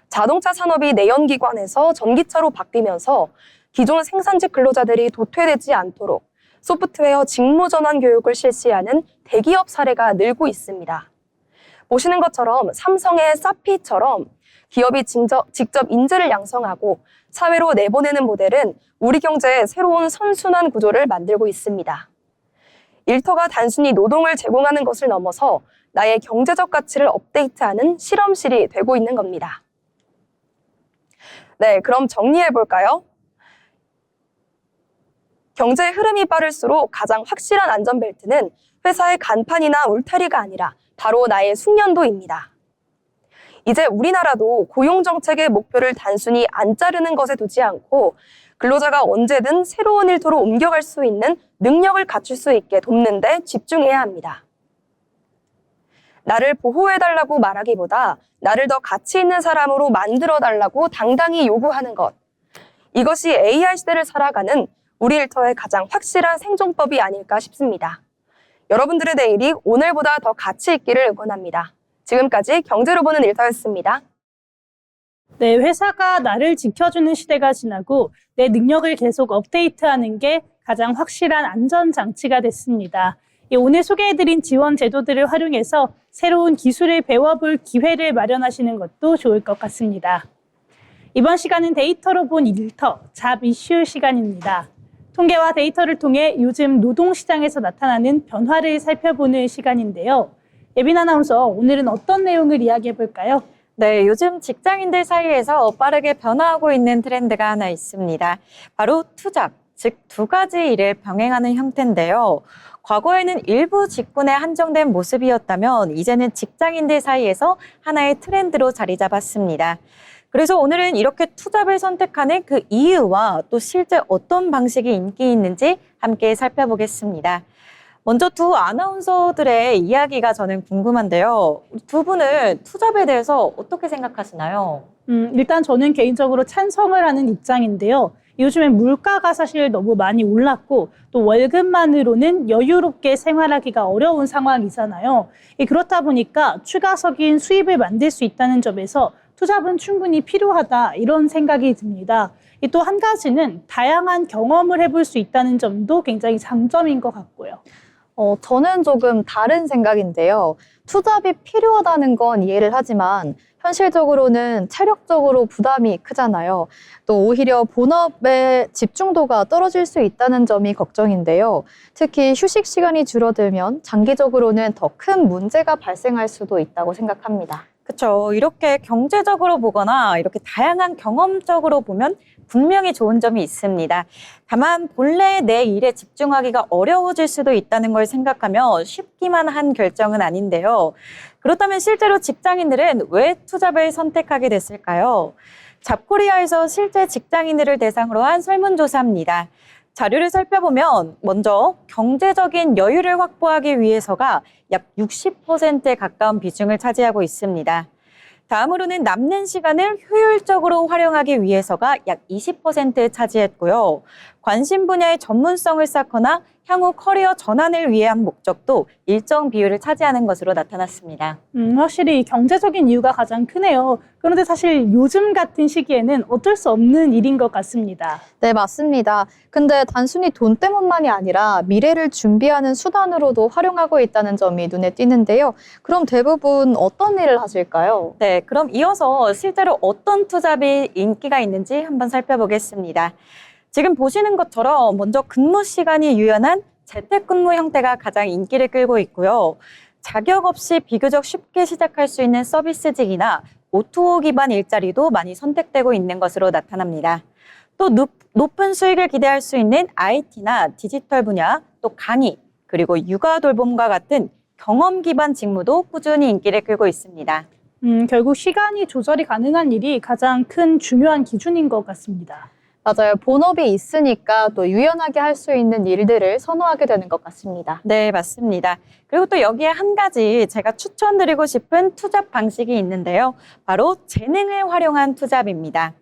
자동차 산업이 내연기관에서 전기차로 바뀌면서 기존 생산직 근로자들이 도태되지 않도록 소프트웨어 직무 전환 교육을 실시하는 대기업 사례가 늘고 있습니다. 보시는 것처럼 삼성의 사피처럼 기업이 직접 인재를 양성하고 사회로 내보내는 모델은 우리 경제의 새로운 선순환 구조를 만들고 있습니다. 일터가 단순히 노동을 제공하는 것을 넘어서 나의 경제적 가치를 업데이트하는 실험실이 되고 있는 겁니다. 네, 그럼 정리해 볼까요? 경제의 흐름이 빠를수록 가장 확실한 안전벨트는 회사의 간판이나 울타리가 아니라 바로 나의 숙련도입니다. 이제 우리나라도 고용정책의 목표를 단순히 안 자르는 것에 두지 않고 근로자가 언제든 새로운 일터로 옮겨갈 수 있는 능력을 갖출 수 있게 돕는 데 집중해야 합니다. 나를 보호해달라고 말하기보다 나를 더 가치 있는 사람으로 만들어달라고 당당히 요구하는 것. 이것이 AI 시대를 살아가는 우리 일터의 가장 확실한 생존법이 아닐까 싶습니다. 여러분들의 내일이 오늘보다 더 가치 있기를 응원합니다. 지금까지 경제로 보는 일터였습니다. 네, 회사가 나를 지켜주는 시대가 지나고 내 능력을 계속 업데이트하는 게 가장 확실한 안전장치가 됐습니다. 오늘 소개해드린 지원 제도들을 활용해서 새로운 기술을 배워볼 기회를 마련하시는 것도 좋을 것 같습니다. 이번 시간은 데이터로 본 일터, 잡 이슈 시간입니다. 통계와 데이터를 통해 요즘 노동시장에서 나타나는 변화를 살펴보는 시간인데요. 예빈 아나운서, 오늘은 어떤 내용을 이야기해 볼까요? 네, 요즘 직장인들 사이에서 빠르게 변화하고 있는 트렌드가 하나 있습니다. 바로 투잡, 즉 두 가지 일을 병행하는 형태인데요. 과거에는 일부 직군에 한정된 모습이었다면 이제는 직장인들 사이에서 하나의 트렌드로 자리 잡았습니다. 그래서 오늘은 이렇게 투잡을 선택하는 그 이유와 또 실제 어떤 방식이 인기 있는지 함께 살펴보겠습니다. 먼저 두 아나운서들의 이야기가 저는 궁금한데요. 두 분은 투잡에 대해서 어떻게 생각하시나요? 일단 저는 개인적으로 찬성을 하는 입장인데요. 요즘엔 물가가 사실 너무 많이 올랐고 또 월급만으로는 여유롭게 생활하기가 어려운 상황이잖아요. 그렇다 보니까 추가적인 수입을 만들 수 있다는 점에서 투잡은 충분히 필요하다 이런 생각이 듭니다. 또 한 가지는 다양한 경험을 해볼 수 있다는 점도 굉장히 장점인 것 같고요. 저는 조금 다른 생각인데요. 투잡이 필요하다는 건 이해를 하지만 현실적으로는 체력적으로 부담이 크잖아요. 또 오히려 본업의 집중도가 떨어질 수 있다는 점이 걱정인데요. 특히 휴식 시간이 줄어들면 장기적으로는 더 큰 문제가 발생할 수도 있다고 생각합니다. 그렇죠. 이렇게 경제적으로 보거나 이렇게 다양한 경험적으로 보면 분명히 좋은 점이 있습니다. 다만 본래 내 일에 집중하기가 어려워질 수도 있다는 걸 생각하면 쉽기만 한 결정은 아닌데요. 그렇다면 실제로 직장인들은 왜 투잡을 선택하게 됐을까요? 잡코리아에서 실제 직장인들을 대상으로 한 설문조사입니다. 자료를 살펴보면 먼저 경제적인 여유를 확보하기 위해서가 약 60%에 가까운 비중을 차지하고 있습니다. 다음으로는 남는 시간을 효율적으로 활용하기 위해서가 약 20%를 차지했고요. 관심 분야의 전문성을 쌓거나 향후 커리어 전환을 위한 목적도 일정 비율을 차지하는 것으로 나타났습니다. 확실히 경제적인 이유가 가장 크네요. 그런데 사실 요즘 같은 시기에는 어쩔 수 없는 일인 것 같습니다. 네, 맞습니다. 근데 단순히 돈 때문만이 아니라 미래를 준비하는 수단으로도 활용하고 있다는 점이 눈에 띄는데요. 그럼 대부분 어떤 일을 하실까요? 네, 그럼 이어서 실제로 어떤 투잡이 인기가 있는지 한번 살펴보겠습니다. 지금 보시는 것처럼 먼저 근무 시간이 유연한 재택근무 형태가 가장 인기를 끌고 있고요. 자격 없이 비교적 쉽게 시작할 수 있는 서비스직이나 O2O 기반 일자리도 많이 선택되고 있는 것으로 나타납니다. 또 높은 수익을 기대할 수 있는 IT나 디지털 분야, 또 강의, 그리고 육아 돌봄과 같은 경험 기반 직무도 꾸준히 인기를 끌고 있습니다. 결국 시간이 조절이 가능한 일이 가장 큰 중요한 기준인 것 같습니다. 맞아요. 본업이 있으니까 또 유연하게 할 수 있는 일들을 선호하게 되는 것 같습니다. 네, 맞습니다. 그리고 또 여기에 한 가지 제가 추천드리고 싶은 투잡 방식이 있는데요. 바로 재능을 활용한 투잡입니다.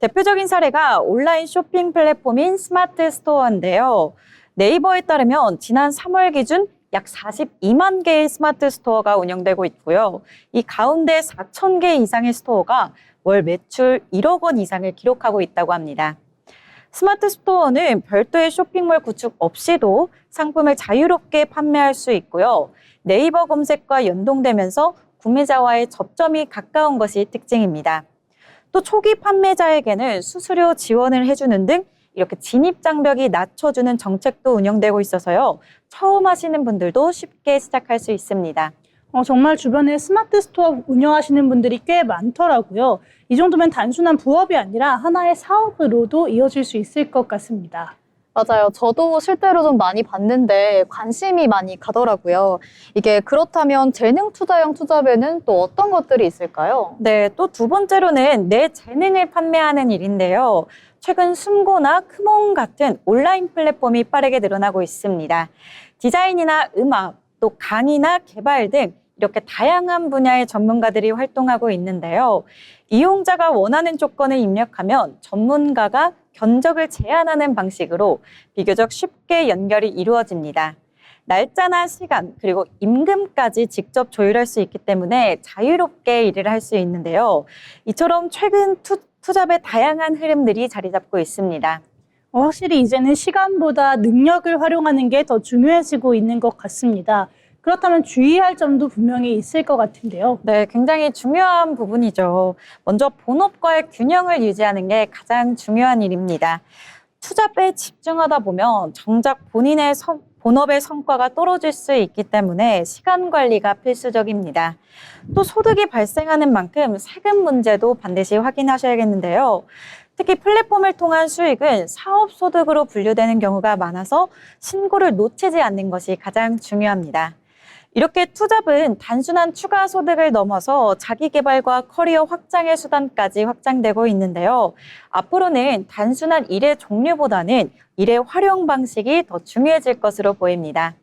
대표적인 사례가 온라인 쇼핑 플랫폼인 스마트 스토어인데요. 네이버에 따르면 지난 3월 기준 약 42만 개의 스마트 스토어가 운영되고 있고요. 이 가운데 4천 개 이상의 스토어가 월 매출 1억 원 이상을 기록하고 있다고 합니다. 스마트 스토어는 별도의 쇼핑몰 구축 없이도 상품을 자유롭게 판매할 수 있고요. 네이버 검색과 연동되면서 구매자와의 접점이 가까운 것이 특징입니다. 또 초기 판매자에게는 수수료 지원을 해주는 등 이렇게 진입 장벽이 낮춰주는 정책도 운영되고 있어서요. 처음 하시는 분들도 쉽게 시작할 수 있습니다. 정말 주변에 스마트 스토어 운영하시는 분들이 꽤 많더라고요. 이 정도면 단순한 부업이 아니라 하나의 사업으로도 이어질 수 있을 것 같습니다. 맞아요. 저도 실제로 좀 많이 봤는데 관심이 많이 가더라고요. 이게 그렇다면 재능 투자형 투잡에는 또 어떤 것들이 있을까요? 네, 또 두 번째로는 내 재능을 판매하는 일인데요. 최근 숨고나 크몽 같은 온라인 플랫폼이 빠르게 늘어나고 있습니다. 디자인이나 음악, 또 강의나 개발 등 이렇게 다양한 분야의 전문가들이 활동하고 있는데요. 이용자가 원하는 조건을 입력하면 전문가가 견적을 제안하는 방식으로 비교적 쉽게 연결이 이루어집니다. 날짜나 시간, 그리고 임금까지 직접 조율할 수 있기 때문에 자유롭게 일을 할 수 있는데요. 이처럼 최근 투잡의 다양한 흐름들이 자리 잡고 있습니다. 확실히 이제는 시간보다 능력을 활용하는 게 더 중요해지고 있는 것 같습니다. 그렇다면 주의할 점도 분명히 있을 것 같은데요. 네, 굉장히 중요한 부분이죠. 먼저 본업과의 균형을 유지하는 게 가장 중요한 일입니다. 투잡에 집중하다 보면 정작 본인의 본업의 성과가 떨어질 수 있기 때문에 시간 관리가 필수적입니다. 또 소득이 발생하는 만큼 세금 문제도 반드시 확인하셔야겠는데요. 특히 플랫폼을 통한 수익은 사업소득으로 분류되는 경우가 많아서 신고를 놓치지 않는 것이 가장 중요합니다. 이렇게 투잡은 단순한 추가 소득을 넘어서 자기 개발과 커리어 확장의 수단까지 확장되고 있는데요. 앞으로는 단순한 일의 종류보다는 일의 활용 방식이 더 중요해질 것으로 보입니다.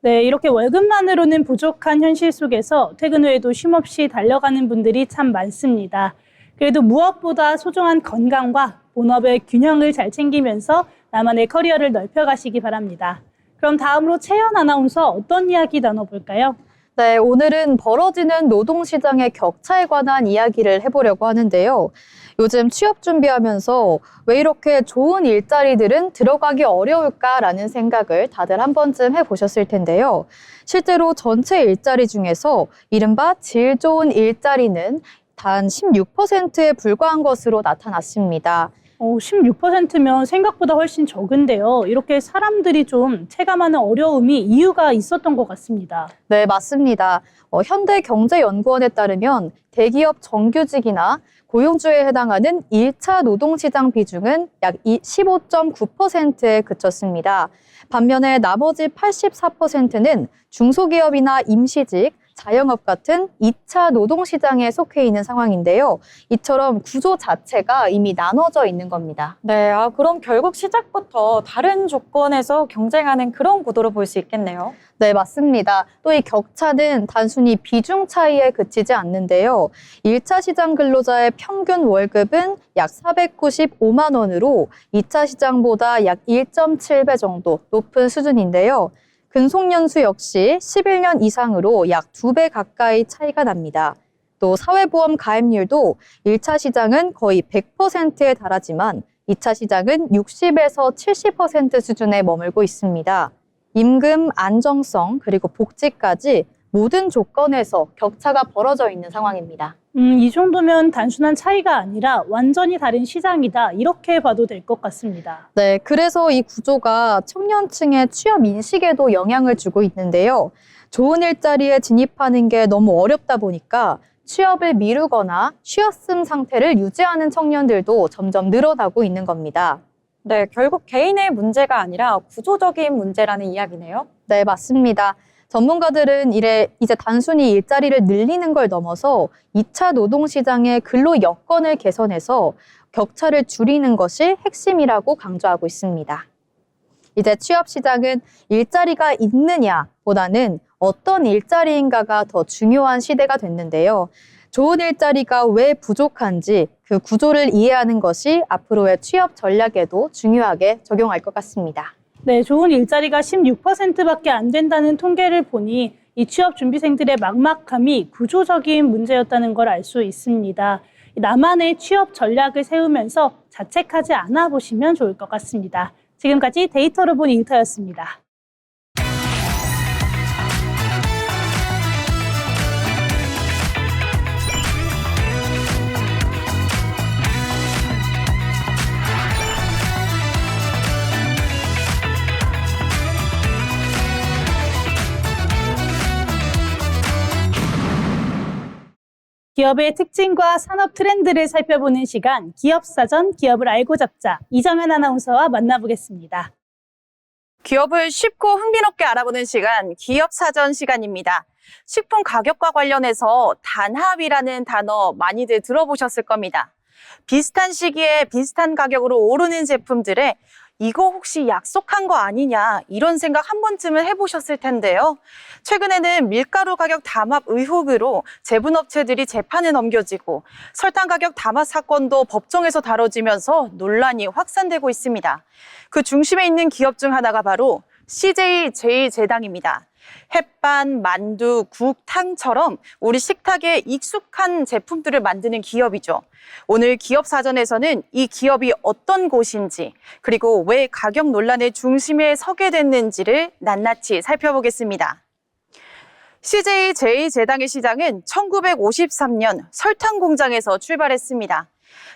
네, 이렇게 월급만으로는 부족한 현실 속에서 퇴근 후에도 쉼없이 달려가는 분들이 참 많습니다. 그래도 무엇보다 소중한 건강과 본업의 균형을 잘 챙기면서 나만의 커리어를 넓혀가시기 바랍니다. 그럼 다음으로 채연 아나운서 어떤 이야기 나눠볼까요? 네, 오늘은 벌어지는 노동시장의 격차에 관한 이야기를 해보려고 하는데요. 요즘 취업 준비하면서 왜 이렇게 좋은 일자리들은 들어가기 어려울까라는 생각을 다들 한 번쯤 해보셨을 텐데요. 실제로 전체 일자리 중에서 이른바 질 좋은 일자리는 단 16%에 불과한 것으로 나타났습니다. 16%면 생각보다 훨씬 적은데요. 이렇게 사람들이 좀 체감하는 어려움이 이유가 있었던 것 같습니다. 네, 맞습니다. 현대경제연구원에 따르면 대기업 정규직이나 고용주에 해당하는 1차 노동시장 비중은 약 15.9%에 그쳤습니다. 반면에 나머지 84%는 중소기업이나 임시직, 자영업 같은 2차 노동시장에 속해 있는 상황인데요. 이처럼 구조 자체가 이미 나눠져 있는 겁니다. 네, 그럼 결국 시작부터 다른 조건에서 경쟁하는 그런 구도로 볼 수 있겠네요. 네, 맞습니다. 또 이 격차는 단순히 비중 차이에 그치지 않는데요. 1차 시장 근로자의 평균 월급은 약 495만 원으로 2차 시장보다 약 1.7배 정도 높은 수준인데요. 근속연수 역시 11년 이상으로 약 2배 가까이 차이가 납니다. 또 사회보험 가입률도 1차 시장은 거의 100%에 달하지만 2차 시장은 60에서 70% 수준에 머물고 있습니다. 임금, 안정성, 그리고 복지까지 모든 조건에서 격차가 벌어져 있는 상황입니다. 이 정도면 단순한 차이가 아니라 완전히 다른 시장이다. 이렇게 봐도 될 것 같습니다. 네, 그래서 이 구조가 청년층의 취업 인식에도 영향을 주고 있는데요. 좋은 일자리에 진입하는 게 너무 어렵다 보니까 취업을 미루거나 쉬었음 상태를 유지하는 청년들도 점점 늘어나고 있는 겁니다. 네, 결국 개인의 문제가 아니라 구조적인 문제라는 이야기네요. 네, 맞습니다. 전문가들은 이제 단순히 일자리를 늘리는 걸 넘어서 2차 노동시장의 근로 여건을 개선해서 격차를 줄이는 것이 핵심이라고 강조하고 있습니다. 이제 취업 시장은 일자리가 있느냐보다는 어떤 일자리인가가 더 중요한 시대가 됐는데요. 좋은 일자리가 왜 부족한지 그 구조를 이해하는 것이 앞으로의 취업 전략에도 중요하게 적용할 것 같습니다. 네, 좋은 일자리가 16%밖에 안 된다는 통계를 보니 이 취업 준비생들의 막막함이 구조적인 문제였다는 걸 알 수 있습니다. 나만의 취업 전략을 세우면서 자책하지 않아 보시면 좋을 것 같습니다. 지금까지 데이터로 본 인터였습니다. 기업의 특징과 산업 트렌드를 살펴보는 시간, 기업사전, 기업을 알고 잡자. 이정현 아나운서와 만나보겠습니다. 기업을 쉽고 흥미롭게 알아보는 시간, 기업사전 시간입니다. 식품 가격과 관련해서 단합이라는 단어 많이들 들어보셨을 겁니다. 비슷한 시기에 비슷한 가격으로 오르는 제품들에 이거 혹시 약속한 거 아니냐 이런 생각 한 번쯤은 해보셨을 텐데요. 최근에는 밀가루 가격 담합 의혹으로 제분업체들이 재판에 넘겨지고 설탕 가격 담합 사건도 법정에서 다뤄지면서 논란이 확산되고 있습니다. 그 중심에 있는 기업 중 하나가 바로 CJ 제일제당입니다. 햇반, 만두, 국, 탕처럼 우리 식탁에 익숙한 제품들을 만드는 기업이죠. 오늘 기업사전에서는 이 기업이 어떤 곳인지 그리고 왜 가격 논란의 중심에 서게 됐는지를 낱낱이 살펴보겠습니다. CJ 제일제당의 시장은 1953년 설탕 공장에서 출발했습니다.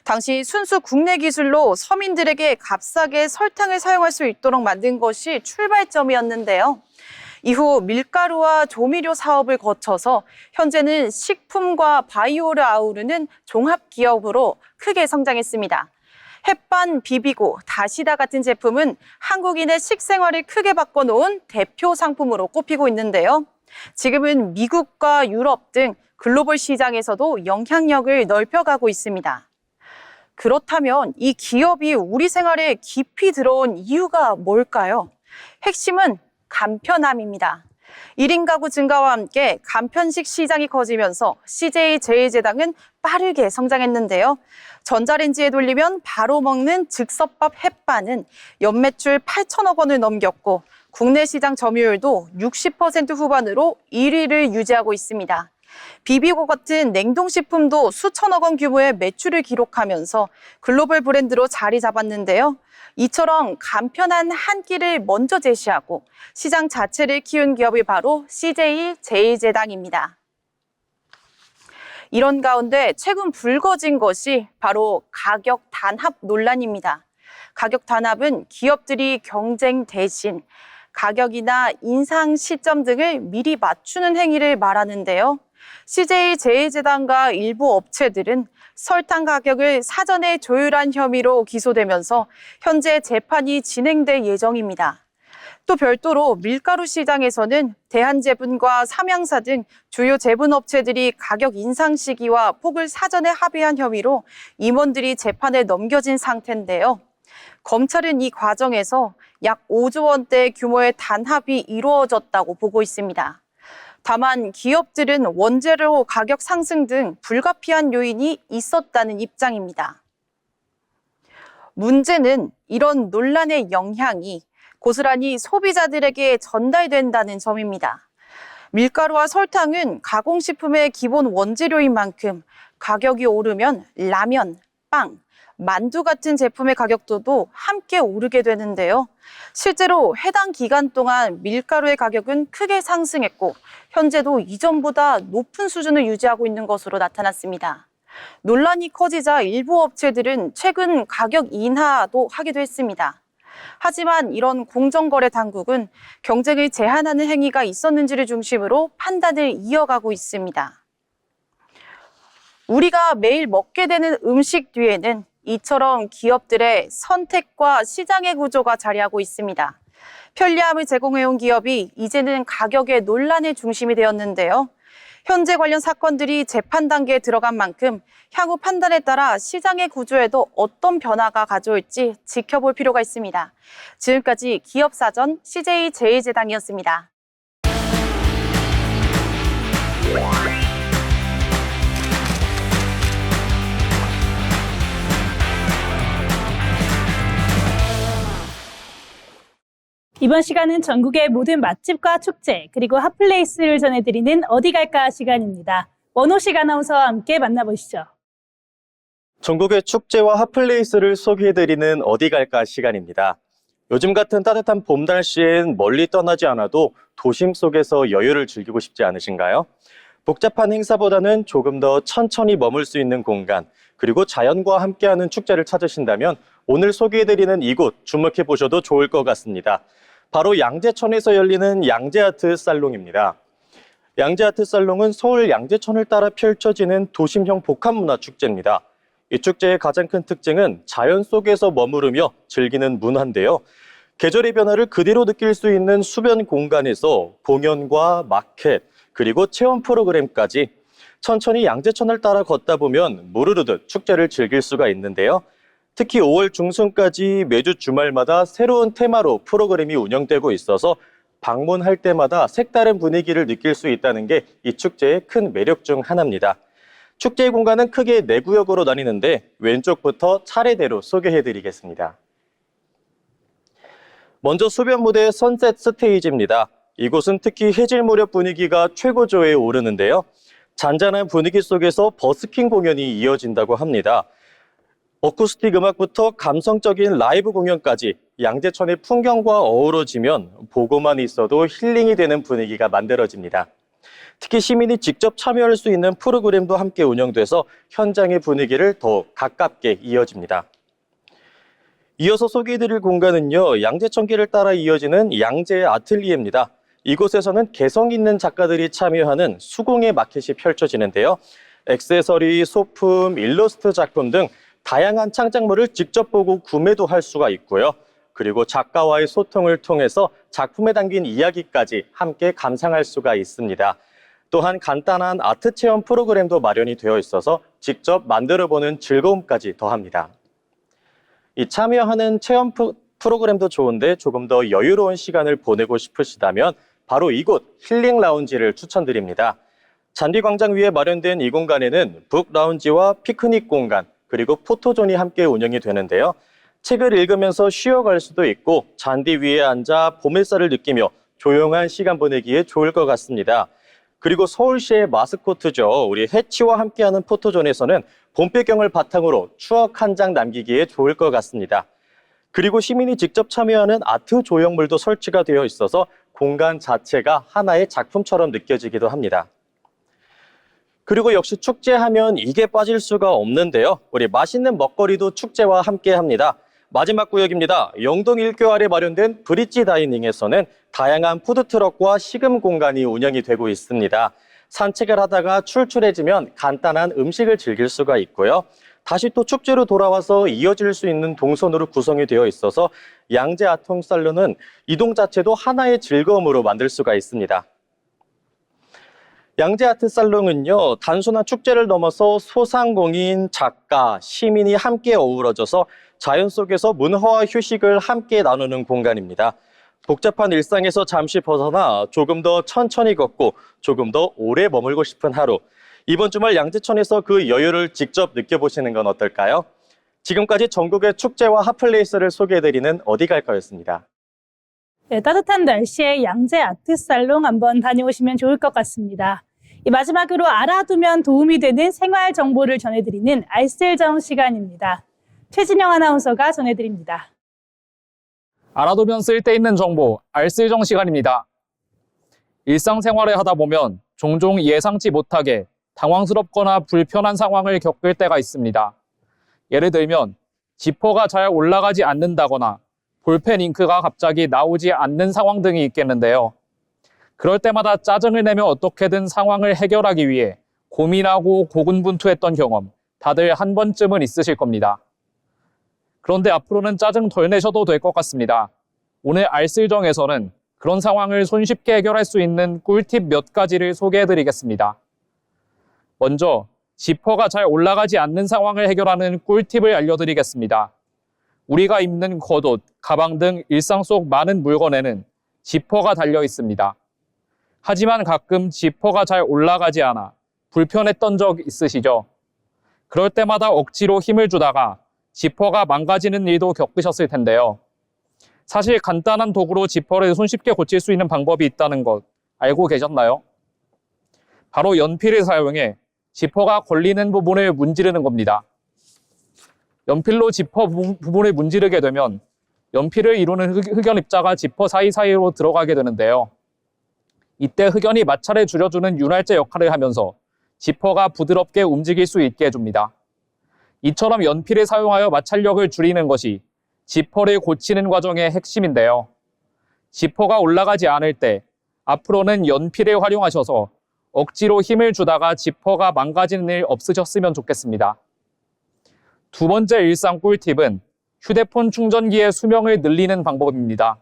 당시 순수 국내 기술로 서민들에게 값싸게 설탕을 사용할 수 있도록 만든 것이 출발점이었는데요. 이후 밀가루와 조미료 사업을 거쳐서 현재는 식품과 바이오를 아우르는 종합기업으로 크게 성장했습니다. 햇반, 비비고, 다시다 같은 제품은 한국인의 식생활을 크게 바꿔놓은 대표 상품으로 꼽히고 있는데요. 지금은 미국과 유럽 등 글로벌 시장에서도 영향력을 넓혀가고 있습니다. 그렇다면 이 기업이 우리 생활에 깊이 들어온 이유가 뭘까요? 핵심은 간편함입니다. 1인 가구 증가와 함께 간편식 시장이 커지면서 CJ 제일제당은 빠르게 성장했는데요. 전자레인지에 돌리면 바로 먹는 즉석밥 햇반은 연매출 8천억 원을 넘겼고 국내 시장 점유율도 60% 후반으로 1위를 유지하고 있습니다. 비비고 같은 냉동식품도 수천억 원 규모의 매출을 기록하면서 글로벌 브랜드로 자리 잡았는데요. 이처럼 간편한 한 끼를 먼저 제시하고 시장 자체를 키운 기업이 바로 CJ 제일제당입니다. 이런 가운데 최근 불거진 것이 바로 가격 단합 논란입니다. 가격 단합은 기업들이 경쟁 대신 가격이나 인상 시점 등을 미리 맞추는 행위를 말하는데요. CJ 제일제당과 일부 업체들은 설탕 가격을 사전에 조율한 혐의로 기소되면서 현재 재판이 진행될 예정입니다. 또 별도로 밀가루 시장에서는 대한제분과 삼양사 등 주요 제분업체들이 가격 인상 시기와 폭을 사전에 합의한 혐의로 임원들이 재판에 넘겨진 상태인데요. 검찰은 이 과정에서 약 5조 원대 규모의 단합이 이루어졌다고 보고 있습니다. 다만 기업들은 원재료 가격 상승 등 불가피한 요인이 있었다는 입장입니다. 문제는 이런 논란의 영향이 고스란히 소비자들에게 전달된다는 점입니다. 밀가루와 설탕은 가공식품의 기본 원재료인 만큼 가격이 오르면 라면, 빵, 만두 같은 제품의 가격도도 함께 오르게 되는데요. 실제로 해당 기간 동안 밀가루의 가격은 크게 상승했고 현재도 이전보다 높은 수준을 유지하고 있는 것으로 나타났습니다. 논란이 커지자 일부 업체들은 최근 가격 인하도 하기도 했습니다. 하지만 이런 공정거래 당국은 경쟁을 제한하는 행위가 있었는지를 중심으로 판단을 이어가고 있습니다. 우리가 매일 먹게 되는 음식 뒤에는 이처럼 기업들의 선택과 시장의 구조가 자리하고 있습니다. 편리함을 제공해온 기업이 이제는 가격의 논란의 중심이 되었는데요. 현재 관련 사건들이 재판 단계에 들어간 만큼 향후 판단에 따라 시장의 구조에도 어떤 변화가 가져올지 지켜볼 필요가 있습니다. 지금까지 기업사전 CJ 제2재단이었습니다. 이번 시간은 전국의 모든 맛집과 축제, 그리고 핫플레이스를 전해드리는 어디 갈까 시간입니다. 원호식 아나운서와 함께 만나보시죠. 전국의 축제와 핫플레이스를 소개해드리는 어디 갈까 시간입니다. 요즘 같은 따뜻한 봄 날씨엔 멀리 떠나지 않아도 도심 속에서 여유를 즐기고 싶지 않으신가요? 복잡한 행사보다는 조금 더 천천히 머물 수 있는 공간, 그리고 자연과 함께하는 축제를 찾으신다면 오늘 소개해드리는 이곳 주목해보셔도 좋을 것 같습니다. 바로 양재천에서 열리는 양재아트 살롱입니다. 양재아트 살롱은 서울 양재천을 따라 펼쳐지는 도심형 복합문화 축제입니다. 이 축제의 가장 큰 특징은 자연 속에서 머무르며 즐기는 문화인데요. 계절의 변화를 그대로 느낄 수 있는 수변 공간에서 공연과 마켓, 그리고 체험 프로그램까지 천천히 양재천을 따라 걷다 보면 무르르듯 축제를 즐길 수가 있는데요. 특히 5월 중순까지 매주 주말마다 새로운 테마로 프로그램이 운영되고 있어서 방문할 때마다 색다른 분위기를 느낄 수 있다는 게 이 축제의 큰 매력 중 하나입니다. 축제의 공간은 크게 4구역으로 나뉘는데 왼쪽부터 차례대로 소개해드리겠습니다. 먼저 수변 무대 선셋 스테이지입니다. 이곳은 특히 해질 무렵 분위기가 최고조에 오르는데요. 잔잔한 분위기 속에서 버스킹 공연이 이어진다고 합니다. 어쿠스틱 음악부터 감성적인 라이브 공연까지 양재천의 풍경과 어우러지면 보고만 있어도 힐링이 되는 분위기가 만들어집니다. 특히 시민이 직접 참여할 수 있는 프로그램도 함께 운영돼서 현장의 분위기를 더 가깝게 이어집니다. 이어서 소개해드릴 공간은요, 양재천길을 따라 이어지는 양재 아틀리에입니다. 이곳에서는 개성 있는 작가들이 참여하는 수공예 마켓이 펼쳐지는데요. 액세서리, 소품, 일러스트 작품 등 다양한 창작물을 직접 보고 구매도 할 수가 있고요. 그리고 작가와의 소통을 통해서 작품에 담긴 이야기까지 함께 감상할 수가 있습니다. 또한 간단한 아트 체험 프로그램도 마련이 되어 있어서 직접 만들어보는 즐거움까지 더합니다. 이 참여하는 체험 프로그램도 좋은데 조금 더 여유로운 시간을 보내고 싶으시다면 바로 이곳 힐링 라운지를 추천드립니다. 잔디광장 위에 마련된 이 공간에는 북 라운지와 피크닉 공간, 그리고 포토존이 함께 운영이 되는데요. 책을 읽으면서 쉬어갈 수도 있고 잔디 위에 앉아 봄 햇살을 느끼며 조용한 시간 보내기에 좋을 것 같습니다. 그리고 서울시의 마스코트죠. 우리 해치와 함께하는 포토존에서는 봄 배경을 바탕으로 추억 한 장 남기기에 좋을 것 같습니다. 그리고 시민이 직접 참여하는 아트 조형물도 설치가 되어 있어서 공간 자체가 하나의 작품처럼 느껴지기도 합니다. 그리고 역시 축제하면 이게 빠질 수가 없는데요. 우리 맛있는 먹거리도 축제와 함께합니다. 마지막 구역입니다. 영동 1교 아래 마련된 브릿지 다이닝에서는 다양한 푸드트럭과 식음 공간이 운영이 되고 있습니다. 산책을 하다가 출출해지면 간단한 음식을 즐길 수가 있고요. 다시 또 축제로 돌아와서 이어질 수 있는 동선으로 구성이 되어 있어서 양재 아트살롱은 이동 자체도 하나의 즐거움으로 만들 수가 있습니다. 양재 아트살롱은요, 단순한 축제를 넘어서 소상공인, 작가, 시민이 함께 어우러져서 자연 속에서 문화와 휴식을 함께 나누는 공간입니다. 복잡한 일상에서 잠시 벗어나 조금 더 천천히 걷고 조금 더 오래 머물고 싶은 하루. 이번 주말 양재천에서 그 여유를 직접 느껴보시는 건 어떨까요? 지금까지 전국의 축제와 핫플레이스를 소개해드리는 어디 갈까였습니다. 네, 따뜻한 날씨에 양재 아트살롱 한번 다녀오시면 좋을 것 같습니다. 마지막으로 알아두면 도움이 되는 생활 정보를 전해드리는 알쓸정 시간입니다. 최진영 아나운서가 전해드립니다. 알아두면 쓸데있는 정보, 알쓸정 시간입니다. 일상생활을 하다 보면 종종 예상치 못하게 당황스럽거나 불편한 상황을 겪을 때가 있습니다. 예를 들면 지퍼가 잘 올라가지 않는다거나 볼펜 잉크가 갑자기 나오지 않는 상황 등이 있겠는데요. 그럴 때마다 짜증을 내며 어떻게든 상황을 해결하기 위해 고민하고 고군분투했던 경험, 다들 한 번쯤은 있으실 겁니다. 그런데 앞으로는 짜증 덜 내셔도 될 것 같습니다. 오늘 알쓸정에서는 그런 상황을 손쉽게 해결할 수 있는 꿀팁 몇 가지를 소개해드리겠습니다. 먼저 지퍼가 잘 올라가지 않는 상황을 해결하는 꿀팁을 알려드리겠습니다. 우리가 입는 겉옷, 가방 등 일상 속 많은 물건에는 지퍼가 달려 있습니다. 하지만 가끔 지퍼가 잘 올라가지 않아 불편했던 적 있으시죠? 그럴 때마다 억지로 힘을 주다가 지퍼가 망가지는 일도 겪으셨을 텐데요. 사실 간단한 도구로 지퍼를 손쉽게 고칠 수 있는 방법이 있다는 것 알고 계셨나요? 바로 연필을 사용해 지퍼가 걸리는 부분을 문지르는 겁니다. 연필로 지퍼 부분을 문지르게 되면 연필을 이루는 흑연 입자가 지퍼 사이사이로 들어가게 되는데요. 이때 흑연이 마찰을 줄여주는 윤활제 역할을 하면서 지퍼가 부드럽게 움직일 수 있게 해줍니다. 이처럼 연필을 사용하여 마찰력을 줄이는 것이 지퍼를 고치는 과정의 핵심인데요. 지퍼가 올라가지 않을 때 앞으로는 연필을 활용하셔서 억지로 힘을 주다가 지퍼가 망가지는 일 없으셨으면 좋겠습니다. 두 번째 일상 꿀팁은 휴대폰 충전기의 수명을 늘리는 방법입니다.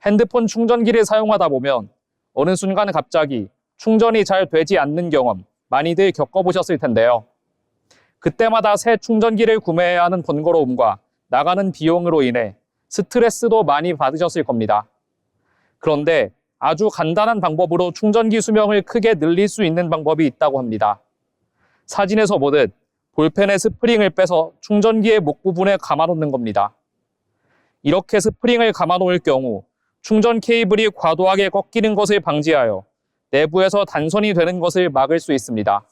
핸드폰 충전기를 사용하다 보면 어느 순간 갑자기 충전이 잘 되지 않는 경험 많이들 겪어보셨을 텐데요. 그때마다 새 충전기를 구매해야 하는 번거로움과 나가는 비용으로 인해 스트레스도 많이 받으셨을 겁니다. 그런데 아주 간단한 방법으로 충전기 수명을 크게 늘릴 수 있는 방법이 있다고 합니다. 사진에서 보듯 볼펜의 스프링을 빼서 충전기의 목 부분에 감아놓는 겁니다. 이렇게 스프링을 감아놓을 경우 충전 케이블이 과도하게 꺾이는 것을 방지하여 내부에서 단선이 되는 것을 막을 수 있습니다.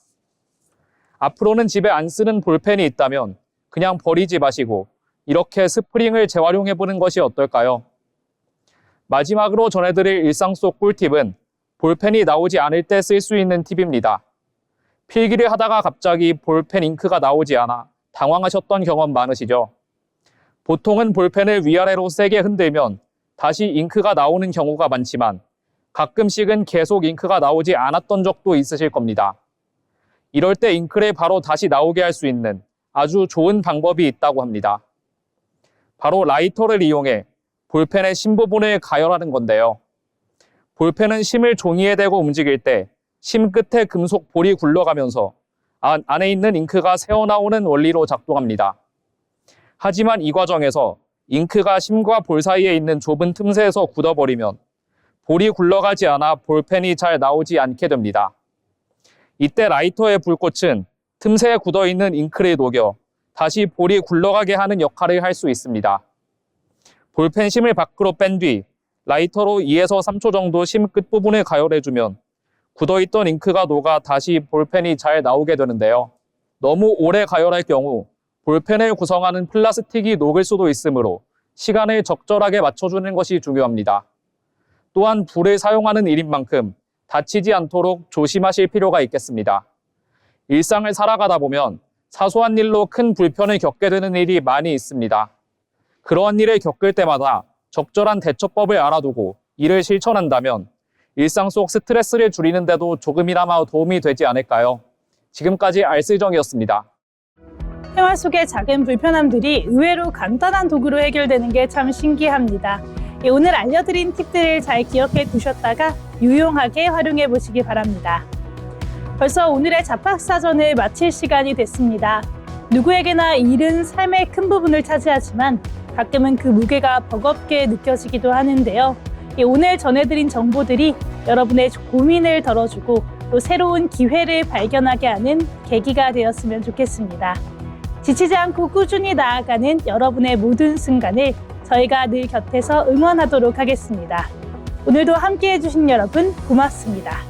앞으로는 집에 안 쓰는 볼펜이 있다면 그냥 버리지 마시고 이렇게 스프링을 재활용해보는 것이 어떨까요? 마지막으로 전해드릴 일상 속 꿀팁은 볼펜이 나오지 않을 때 쓸 수 있는 팁입니다. 필기를 하다가 갑자기 볼펜 잉크가 나오지 않아 당황하셨던 경험 많으시죠? 보통은 볼펜을 위아래로 세게 흔들면 다시 잉크가 나오는 경우가 많지만 가끔씩은 계속 잉크가 나오지 않았던 적도 있으실 겁니다. 이럴 때 잉크를 바로 다시 나오게 할 수 있는 아주 좋은 방법이 있다고 합니다. 바로 라이터를 이용해 볼펜의 심 부분을 가열하는 건데요. 볼펜은 심을 종이에 대고 움직일 때 심 끝에 금속 볼이 굴러가면서 안에 있는 잉크가 새어나오는 원리로 작동합니다. 하지만 이 과정에서 잉크가 심과 볼 사이에 있는 좁은 틈새에서 굳어버리면 볼이 굴러가지 않아 볼펜이 잘 나오지 않게 됩니다. 이때 라이터의 불꽃은 틈새에 굳어있는 잉크를 녹여 다시 볼이 굴러가게 하는 역할을 할 수 있습니다. 볼펜 심을 밖으로 뺀 뒤 라이터로 2에서 3초 정도 심 끝부분을 가열해주면 굳어있던 잉크가 녹아 다시 볼펜이 잘 나오게 되는데요. 너무 오래 가열할 경우 볼펜을 구성하는 플라스틱이 녹을 수도 있으므로 시간을 적절하게 맞춰주는 것이 중요합니다. 또한 불을 사용하는 일인 만큼 다치지 않도록 조심하실 필요가 있겠습니다. 일상을 살아가다 보면 사소한 일로 큰 불편을 겪게 되는 일이 많이 있습니다. 그러한 일을 겪을 때마다 적절한 대처법을 알아두고 이를 실천한다면 일상 속 스트레스를 줄이는 데도 조금이나마 도움이 되지 않을까요? 지금까지 알쓸정이었습니다. 생활 속의 작은 불편함들이 의외로 간단한 도구로 해결되는 게 참 신기합니다. 오늘 알려드린 팁들을 잘 기억해 두셨다가 유용하게 활용해 보시기 바랍니다. 벌써 오늘의 잡학사전을 마칠 시간이 됐습니다. 누구에게나 일은 삶의 큰 부분을 차지하지만 가끔은 그 무게가 버겁게 느껴지기도 하는데요. 오늘 전해드린 정보들이 여러분의 고민을 덜어주고 또 새로운 기회를 발견하게 하는 계기가 되었으면 좋겠습니다. 지치지 않고 꾸준히 나아가는 여러분의 모든 순간을 저희가 늘 곁에서 응원하도록 하겠습니다. 오늘도 함께해 주신 여러분 고맙습니다.